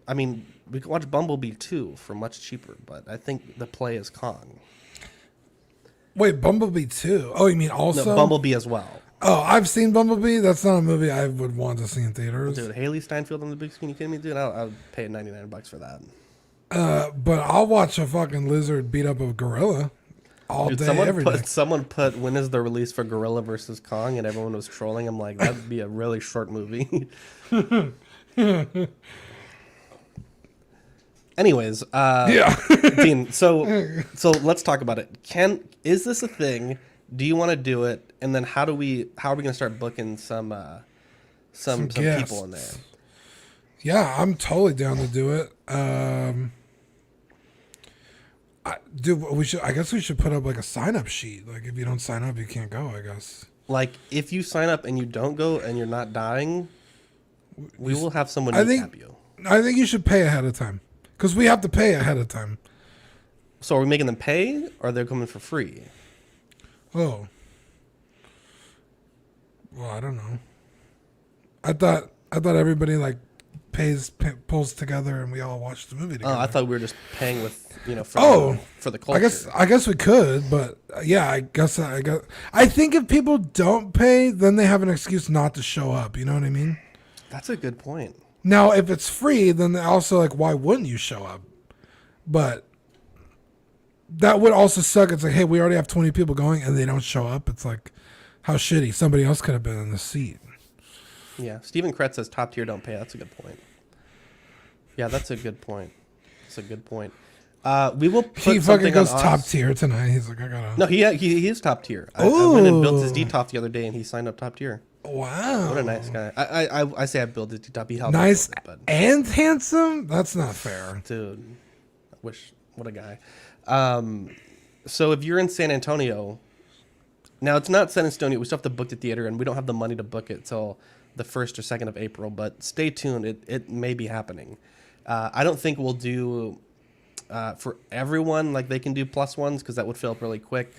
I mean, we can watch Bumblebee 2 for much cheaper, but I think the play is Kong. Wait, Bumblebee 2? Oh, you mean also? No, Bumblebee as well. Oh, I've seen Bumblebee. That's not a movie I would want to see in theaters. Dude, Haley Steinfeld on the big screen, you kidding me, dude? I'll pay $99 for that. But I'll watch a fucking lizard beat up a gorilla all day, every day. Someone put, when is the release for Gorilla vs. Kong? And everyone was trolling. I'm like, that'd be a really short movie. Anyways, yeah. Dean, so let's talk about it. Is this a thing? Do you want to do it? And then how are we going to start booking some people in there? Yeah, I'm totally down to do it. I guess we should put up like a sign up sheet. Like if you don't sign up, you can't go, I guess. Like if you sign up and you don't go and you're not dying, we will have someone recap you. I think you should pay ahead of time. Because we have to pay ahead of time. So are we making them pay, or are they coming for free? Oh. Well, I don't know. I thought everybody like pulls together and we all watch the movie together. Oh, I thought we were just paying with for the culture. I guess we could, but yeah, I guess I think if people don't pay, then they have an excuse not to show up. You know what I mean? That's a good point. Now, if it's free, then also like, why wouldn't you show up? But that would also suck. It's like, hey, we already have 20 people going and they don't show up. It's like, how shitty. Somebody else could have been in the seat. Yeah. Stephen Kretz says top tier don't pay. That's a good point. Yeah, that's a good point. That's a good point. We will put he fucking goes top tier tonight. He's like, I gotta. No, he is top tier. I went and built his D-top the other day and he signed up top tier. Wow. What a nice guy. I say I built his D-top. He helped. Nice and handsome? That's not fair. Dude. What a guy. So if you're in San Antonio, now it's not San Antonio. We still have to book the theater and we don't have the money to book it till the 1st or 2nd of April, but stay tuned. It may be happening. I don't think we'll do for everyone like they can do plus ones because that would fill up really quick.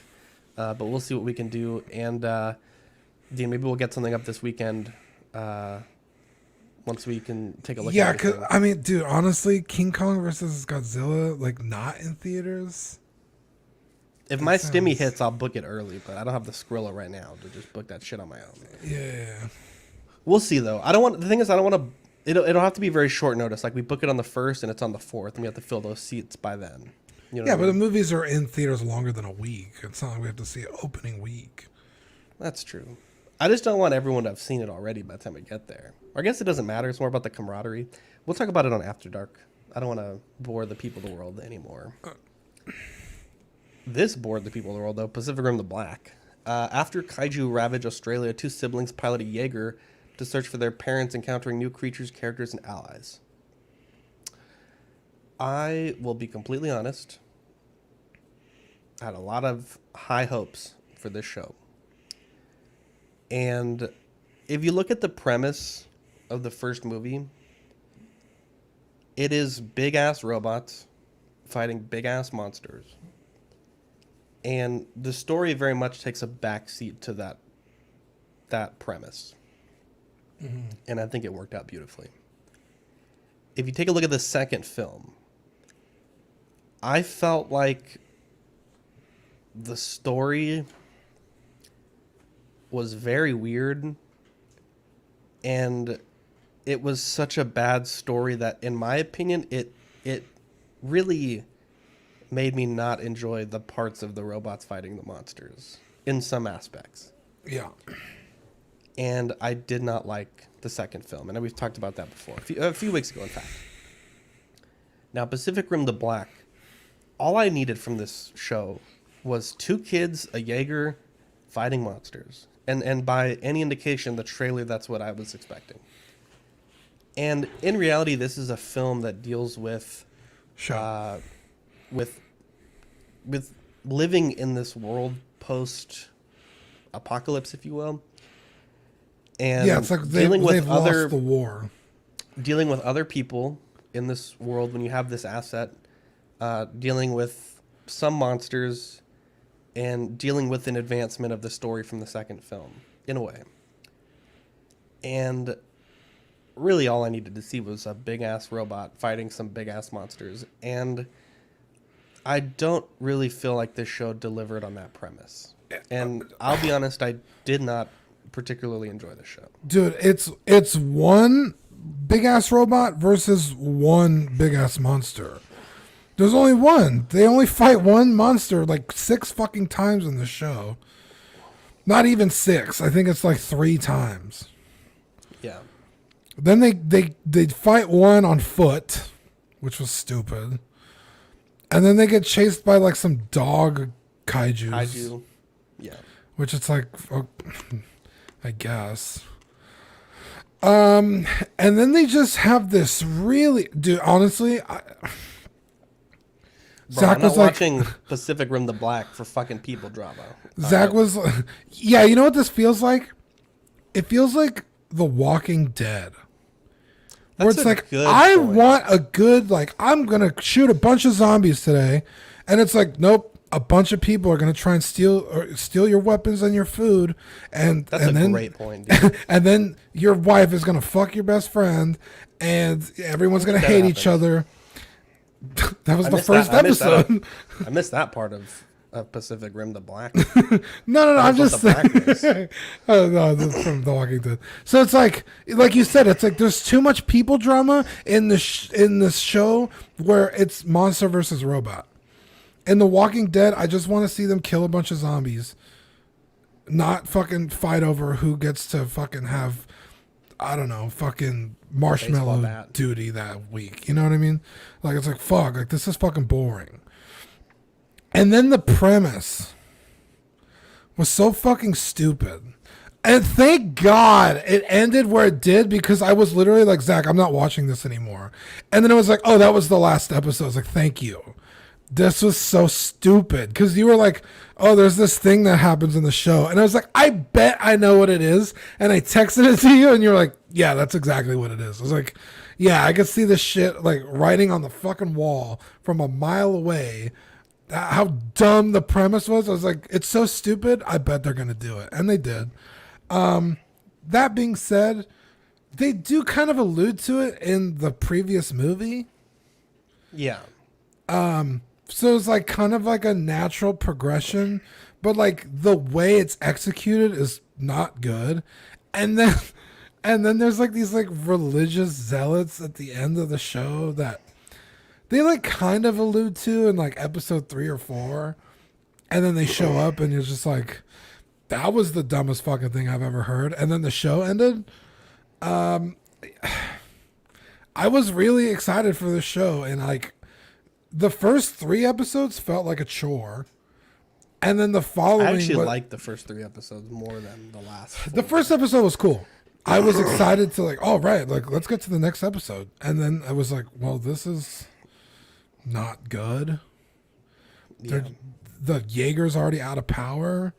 But we'll see what we can do. And Dean, maybe we'll get something up this weekend once we can take a look at it. Yeah, because, I mean, dude, honestly, King Kong versus Godzilla, like, not in theaters? If my stimmy hits, I'll book it early, but I don't have the Skrilla right now to just book that shit on my own. Yeah. We'll see, though. The thing is, I don't want to... It'll have to be very short notice. Like, we book it on the 1st, and it's on the 4th, and we have to fill those seats by then. You know yeah, but the movies are in theaters longer than a week. It's not like we have to see it opening week. That's true. I just don't want everyone to have seen it already by the time we get there. Or I guess it doesn't matter. It's more about the camaraderie. We'll talk about it on After Dark. I don't want to bore the people of the world anymore. This bored the people of the world, though. Pacific Rim: The Black. After kaiju ravage Australia, 2 siblings pilot a Jaeger to search for their parents, encountering new creatures, characters, and allies. I will be completely honest. I had a lot of high hopes for this show. And if you look at the premise of the first movie, it is big-ass robots fighting big-ass monsters. And the story very much takes a backseat to that premise. Mm-hmm. And I think it worked out beautifully. If you take a look at the second film, I felt like the story was very weird, and it was such a bad story that, in my opinion, it really made me not enjoy the parts of the robots fighting the monsters. in some aspects. Yeah. And I did not like the second film. And we've talked about that before. A few weeks ago, in fact. Now, Pacific Rim: The Black, all I needed from this show was 2 kids, a Jaeger, fighting monsters. And by any indication, the trailer, that's what I was expecting. And in reality, this is a film that deals with with living in this world post-apocalypse, if you will. And yeah, it's like they've lost the war. Dealing with other people in this world when you have this asset, dealing with some monsters, and dealing with an advancement of the story from the second film, in a way. And really all I needed to see was a big-ass robot fighting some big-ass monsters. And I don't really feel like this show delivered on that premise. And I'll be honest, I did not particularly enjoy the show. Dude, it's one big-ass robot versus one big-ass monster. There's only one. They only fight one monster like 6 fucking times in the show. Not even 6. I think it's like 3 times. Yeah. Then they fight one on foot, which was stupid. And then they get chased by like some dog kaijus. Kaiju. Yeah. Which it's like, I guess. And then they just have this really, dude, honestly, Zach I'm not was watching Pacific Rim: The Black for fucking people drama. Zach was, yeah, you know what this feels like? It feels like The Walking Dead. Where it's like, I want a good, like, I'm going to shoot a bunch of zombies today. And it's like, nope, a bunch of people are going to try and steal your weapons and your food. That's a great point, dude. And then your wife is going to fuck your best friend. And everyone's going to hate each other. That was the first episode. I missed that part of Pacific Rim: The Black. No, I'm just saying. Oh no, that's from The Walking Dead. So it's like you said, it's like there's too much people drama in this show where it's monster versus robot. In The Walking Dead, I just want to see them kill a bunch of zombies, not fucking fight over who gets to fucking have, I don't know, fucking marshmallow duty that week. You know what I mean? Like, it's like, fuck, like, this is fucking boring. And then the premise was so fucking stupid. And thank God it ended where it did, because I was literally like, Zach, I'm not watching this anymore. And then it was like, oh, that was the last episode. I was like, thank you. This was so stupid. Because you were like, oh, there's this thing that happens in the show. And I was like, I bet I know what it is. And I texted it to you, and you were like, yeah, that's exactly what it is. I was like, yeah, I could see this shit like writing on the fucking wall from a mile away. How dumb the premise was. I was like, it's so stupid. I bet they're going to do it. And they did. That being said, they do kind of allude to it in the previous movie. Yeah. So it's like kind of like a natural progression, but like the way it's executed is not good. And then there's like these like religious zealots at the end of the show that they like kind of allude to in like episode 3 or 4. And then they show up and you're just like, that was the dumbest fucking thing I've ever heard. And then the show ended. I was really excited for the show, and like the first 3 episodes felt like a chore. And then the following, I actually liked the first 3 episodes more than the last 4. The first episode was cool. I was excited to like, oh right, like let's get to the next episode. And then I was like, well, this is not good. Yeah. The Jaeger's already out of power.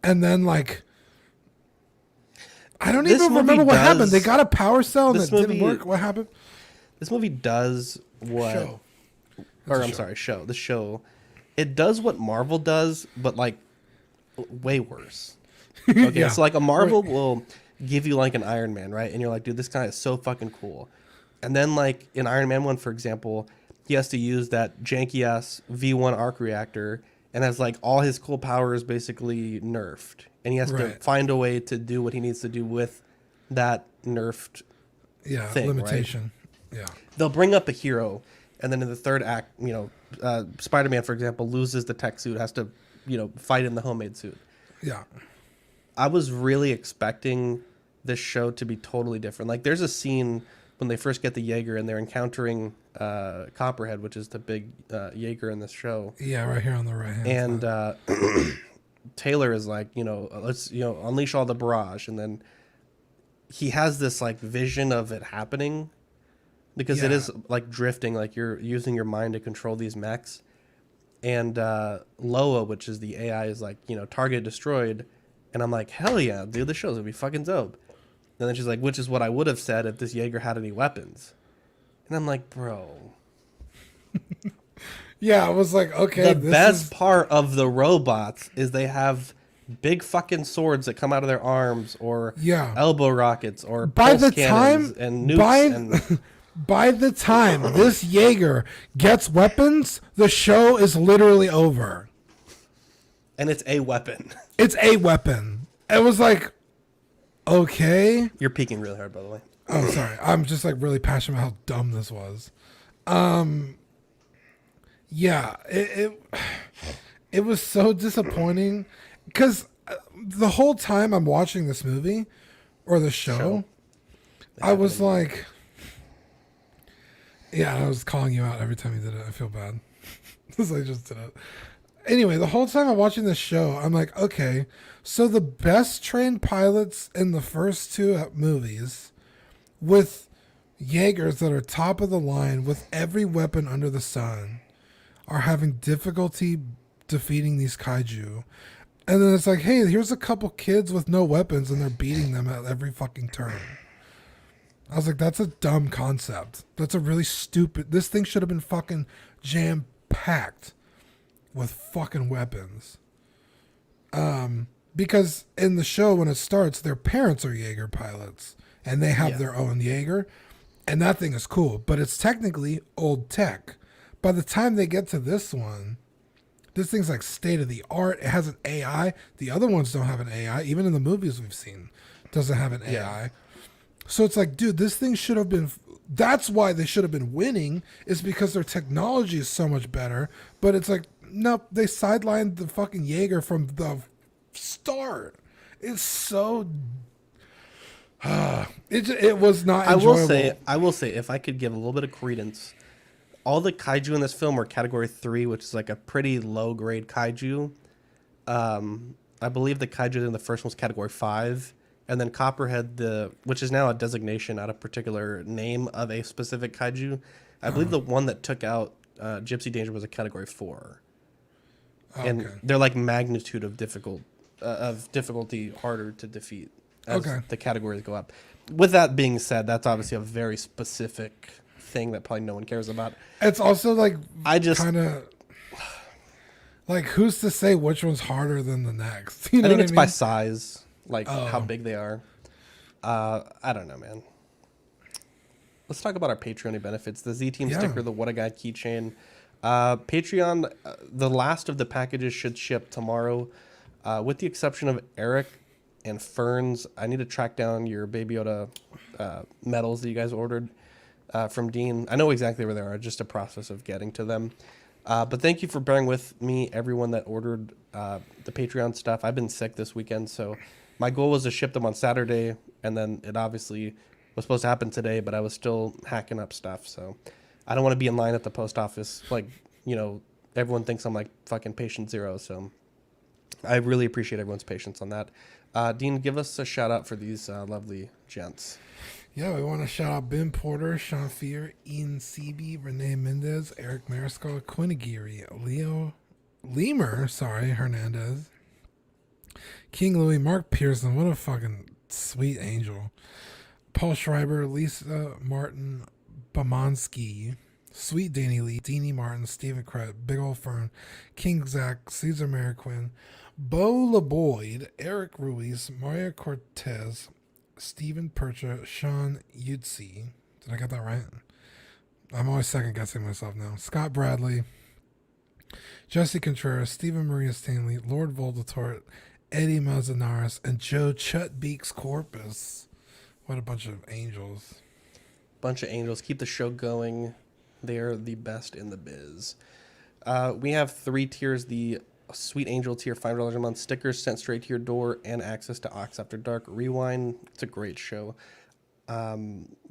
And then like, I don't even remember what happened. They got a power cell and it didn't work. What happened? This movie does what? Show. Show. The show. It does what Marvel does, but like way worse. Okay, Yeah. so like a Marvel will give you like an Iron Man, right? And you're like, dude, this guy is so fucking cool. And then like in Iron Man 1, for example, he has to use that janky ass V1 arc reactor, and has like all his cool powers basically nerfed. And he has to find a way to do what he needs to do with that nerfed thing, limitation. Right? Yeah. They'll bring up a hero, and then in the third act, Spider-Man, for example, loses the tech suit, has to, fight in the homemade suit. Yeah. I was really expecting this show to be totally different. Like, there's a scene when they first get the Jaeger and they're encountering Copperhead, which is the big Jaeger in this show. Yeah, right here on the right hand side. And Taylor is like, let's, unleash all the barrage. And then he has this, like, vision of it happening because it is, like, drifting. Like, you're using your mind to control these mechs. And Loa, which is the AI, is like, target destroyed. And I'm like, hell yeah, dude, this show's gonna be fucking dope. And then she's like, which is what I would have said if this Jaeger had any weapons. And I'm like, bro. Yeah, I was like, okay. The best part of the robots is they have big fucking swords that come out of their arms, or elbow rockets, or pulse cannons and nukes. By the time this Jaeger gets weapons, the show is literally over. And it's a weapon. It's a weapon. It was like, okay. You're peeking really hard, by the way. Oh, sorry. I'm just like really passionate about how dumb this was. Yeah, it was so disappointing because the whole time I'm watching this movie or the show. I was like, yeah, I was calling you out every time you did it. I feel bad because I just did it. Anyway, the whole time I'm watching this show, I'm like, okay, so the best trained pilots in the first two movies with Jaegers that are top of the line with every weapon under the sun are having difficulty defeating these kaiju. And then it's like, hey, here's a couple kids with no weapons and they're beating them at every fucking turn. I was like, that's a dumb concept. That's a really stupid... This thing should have been fucking jam-packed with fucking weapons. Because in the show, when it starts, their parents are Jaeger pilots. And they have their own Jaeger. And that thing is cool. But it's technically old tech. By the time they get to this one, this thing's like state of the art. It has an AI. The other ones don't have an AI. Even in the movies we've seen, it doesn't have an AI. So it's like, dude, this thing should have been... That's why they should have been winning, is because their technology is so much better. But it's like, nope, they sidelined the fucking Jaeger from the start. It's so... it was not enjoyable. I will say, if I could give a little bit of credence, all the kaiju in this film are category 3, which is like a pretty low grade kaiju. I believe the kaiju in the first one was category 5. And then Copperhead, which is now a designation, not a particular name of a specific kaiju. I believe the one that took out Gypsy Danger was a category 4. And they're like magnitude of difficulty harder to defeat as the categories go up. With that being said, that's obviously a very specific thing that probably no one cares about. It's also like kind of like, who's to say which one's harder than the next? You know I think it's what I mean? by size, like how big they are. I don't know, man. Let's talk about our Patreon benefits. The Z-Team sticker, the What a Guy keychain. Patreon, the last of the packages should ship tomorrow, with the exception of Eric and Ferns. I need to track down your Baby Yoda medals that you guys ordered from Dean. I know exactly where they are, just a process of getting to them. But thank you for bearing with me, everyone that ordered the Patreon stuff. I've been sick this weekend, so my goal was to ship them on Saturday, and then it obviously was supposed to happen today, but I was still hacking up stuff, so I don't want to be in line at the post office. Like, you know, everyone thinks I'm like fucking patient zero, so I really appreciate everyone's patience on that. Dean, give us a shout out for these lovely gents. Yeah, we want to shout out Ben Porter, Sean Fear, Ian Seeby, Renee Mendez, Eric Mariscal, Quinn Aguirre, Leo Lemur, Hernandez, King Louis, Mark Pearson, what a fucking sweet angel, Paul Schreiber, Lisa Martin, Bamansky, Sweet Danny Lee, Deanie Martin, Stephen Crett, Big Ol' Fern, King Zach, Caesar Mariquin, Bo LeBoyd, Eric Ruiz, Mario Cortez, Stephen Percha, Sean Yutzi. Did I get that right? I'm always second guessing myself now. Scott Bradley, Jesse Contreras, Stephen Maria Stanley, Lord Voldemort, Eddie Mazanares, and Joe Chutbeaks Corpus. What a bunch of angels. Bunch of angels. Keep the show going. They're the best in the biz. We have 3 tiers. The Sweet Angel tier, $5 a month, stickers sent straight to your door, and access to Ox After Dark Rewind. It's a great show.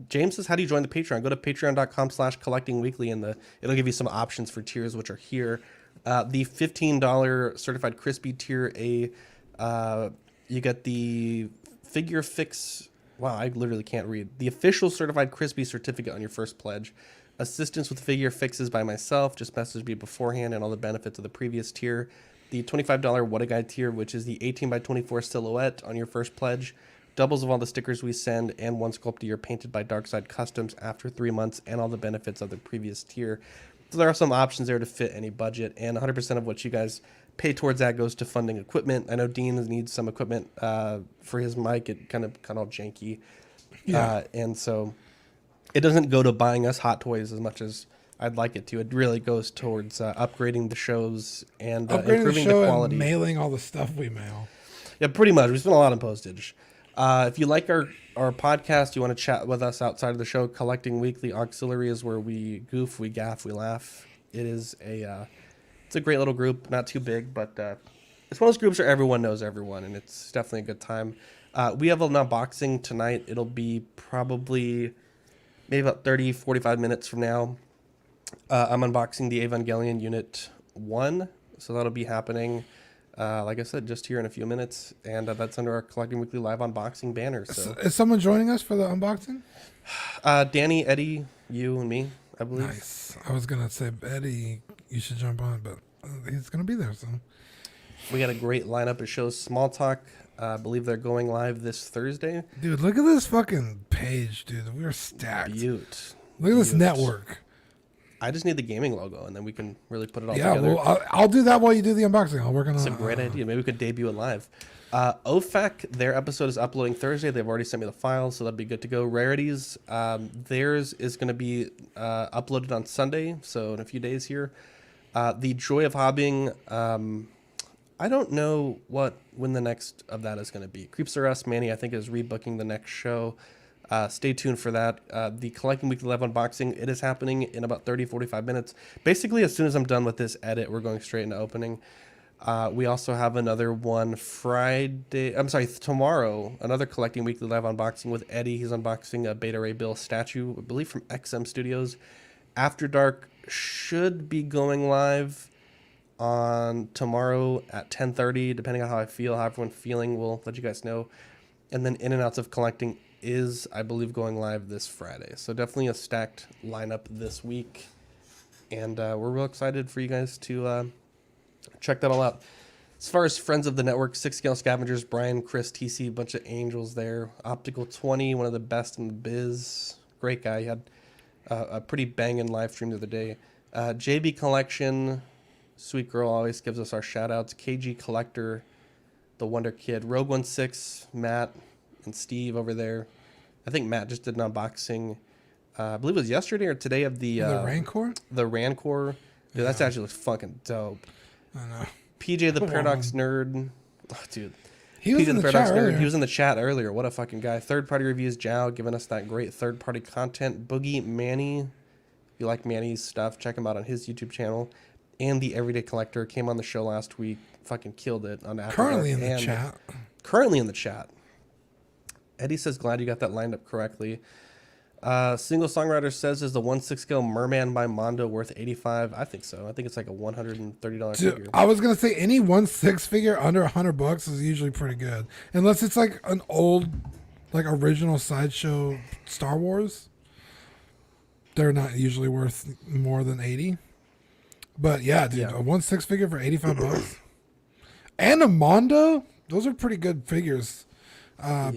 James says, how do you join the Patreon? Go to patreon.com/collectingweekly, and it'll give you some options for tiers, which are here. The $15 certified crispy tier, you get the figure fix. Wow, I literally can't read. The official certified crispy certificate on your first pledge. Assistance with figure fixes by myself. Just message me beforehand, and all the benefits of the previous tier. The $25 What a Guy tier, which is the 18x24 silhouette on your first pledge. Doubles of all the stickers we send, and one Sculpteer painted by Darkside Customs after 3 months, and all the benefits of the previous tier. So there are some options there to fit any budget, and 100% of what you guys pay towards that goes to funding equipment. I know Dean needs some equipment for his mic. It kind of all janky. Yeah. And so it doesn't go to buying us hot toys as much as I'd like it to. It really goes towards upgrading the shows and improving the quality. And mailing all the stuff we mail. Yeah, pretty much. We spend a lot on postage. If you like our podcast, you want to chat with us outside of the show, Collecting Weekly Auxiliary is where we goof, we gaff, we laugh. It is it's a great little group, not too big, but it's one of those groups where everyone knows everyone, and it's definitely a good time. We have an unboxing tonight. It'll be probably maybe about 30, 45 minutes from now. I'm unboxing the Evangelion Unit 1, so that'll be happening. Like I said, just here in a few minutes, and that's under our Collecting Weekly live unboxing banner. So, is someone joining us for the unboxing? Danny, Eddie, you, and me, I believe. Nice. I was gonna say Eddie, you should jump on, but he's gonna be there. So we got a great lineup of shows. Small Talk, I believe they're going live this Thursday. Dude, look at this fucking page, dude. We're stacked. Beaut. Look at this network. I just need the gaming logo, and then we can really put it all together. Yeah, well, I'll do that while you do the unboxing. I'll work on That's a great idea. Maybe we could debut it live. OFAC, their episode is uploading Thursday. They've already sent me the file, so that'll be good to go. Rarities, theirs is going to be uploaded on Sunday, so in a few days here. The Joy of Hobbying, I don't know when the next of that is going to be. Creeps Are Us, Manny, I think, is rebooking the next show. Stay tuned for that. The Collecting Weekly Live unboxing, it is happening in about 30, 45 minutes. Basically, as soon as I'm done with this edit, we're going straight into opening. We also have another one tomorrow, another Collecting Weekly Live unboxing with Eddie. He's unboxing a Beta Ray Bill statue, I believe from XM Studios. After Dark should be going live on tomorrow at 10:30, depending on how I feel, how everyone's feeling, we'll let you guys know. And then In and Outs of Collecting is, I believe, going live this Friday. So definitely a stacked lineup this week. And we're real excited for you guys to check that all out. As far as friends of the network, 6 Scale Scavengers, Brian, Chris, TC, a bunch of angels there. Optical 20, one of the best in the biz. Great guy. He had a pretty banging live stream the other day. JB Collection, sweet girl, always gives us our shout outs. KG Collector, the Wonder Kid. Rogue 16, Matt, and Steve over there. I think Matt just did an unboxing. I believe it was yesterday or today of the Rancor? The Rancor. Dude, that's actually fucking dope. I know. PJ the Paradox Nerd. Oh, dude. He was in the chat earlier. He was in the chat earlier. What a fucking guy. Third Party Reviews, Jao, giving us that great third party content. Boogie Manny. If you like Manny's stuff, check him out on his YouTube channel. And the Everyday Collector came on the show last week. Fucking killed it on After Currently Dark. in the chat. Currently in the chat. Eddie says, glad you got that lined up correctly. Single Songwriter says, is the 1/6 scale Merman by Mondo worth $85? I think so. I think it's like a $130 figure. I was gonna say any 1/6 figure under $100 is usually pretty good, unless it's like an old, like original Sideshow Star Wars. They're not usually worth more than $80. But yeah, dude, a 1/6 figure for $85, and a Mondo. Those are pretty good figures.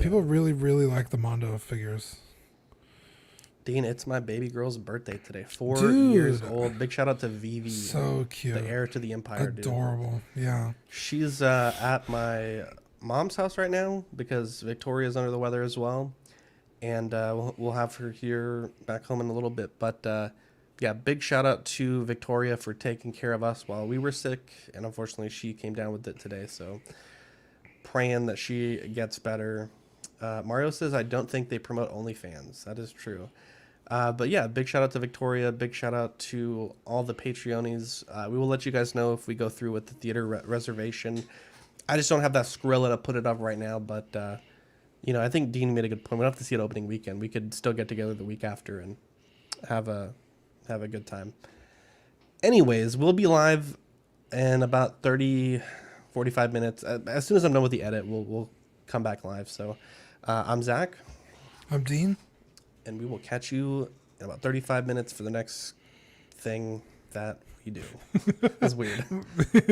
People really, really like the Mondo figures. Dean, it's my baby girl's birthday today. 4 Dude. years old. Big shout out to Vivi. So cute. The heir to the empire. Adorable. Dude. Yeah. She's at my mom's house right now because Victoria's under the weather as well. And we'll have her here back home in a little bit. But yeah, big shout out to Victoria for taking care of us while we were sick. And unfortunately, she came down with it today. So praying that she gets better. Mario says, I don't think they promote OnlyFans. That is true. But yeah, big shout out to Victoria. Big shout out to all the Patreonies. We will let you guys know if we go through with the theater reservation. I just don't have that Skrilla to put it up right now, but I think Dean made a good point. We don't have to see it opening weekend. We could still get together the week after and have a good time. Anyways, we'll be live in about 45 minutes. As soon as I'm done with the edit, we'll come back live. So I'm Zach. I'm Dean. And we will catch you in about 35 minutes for the next thing that we do. That's weird.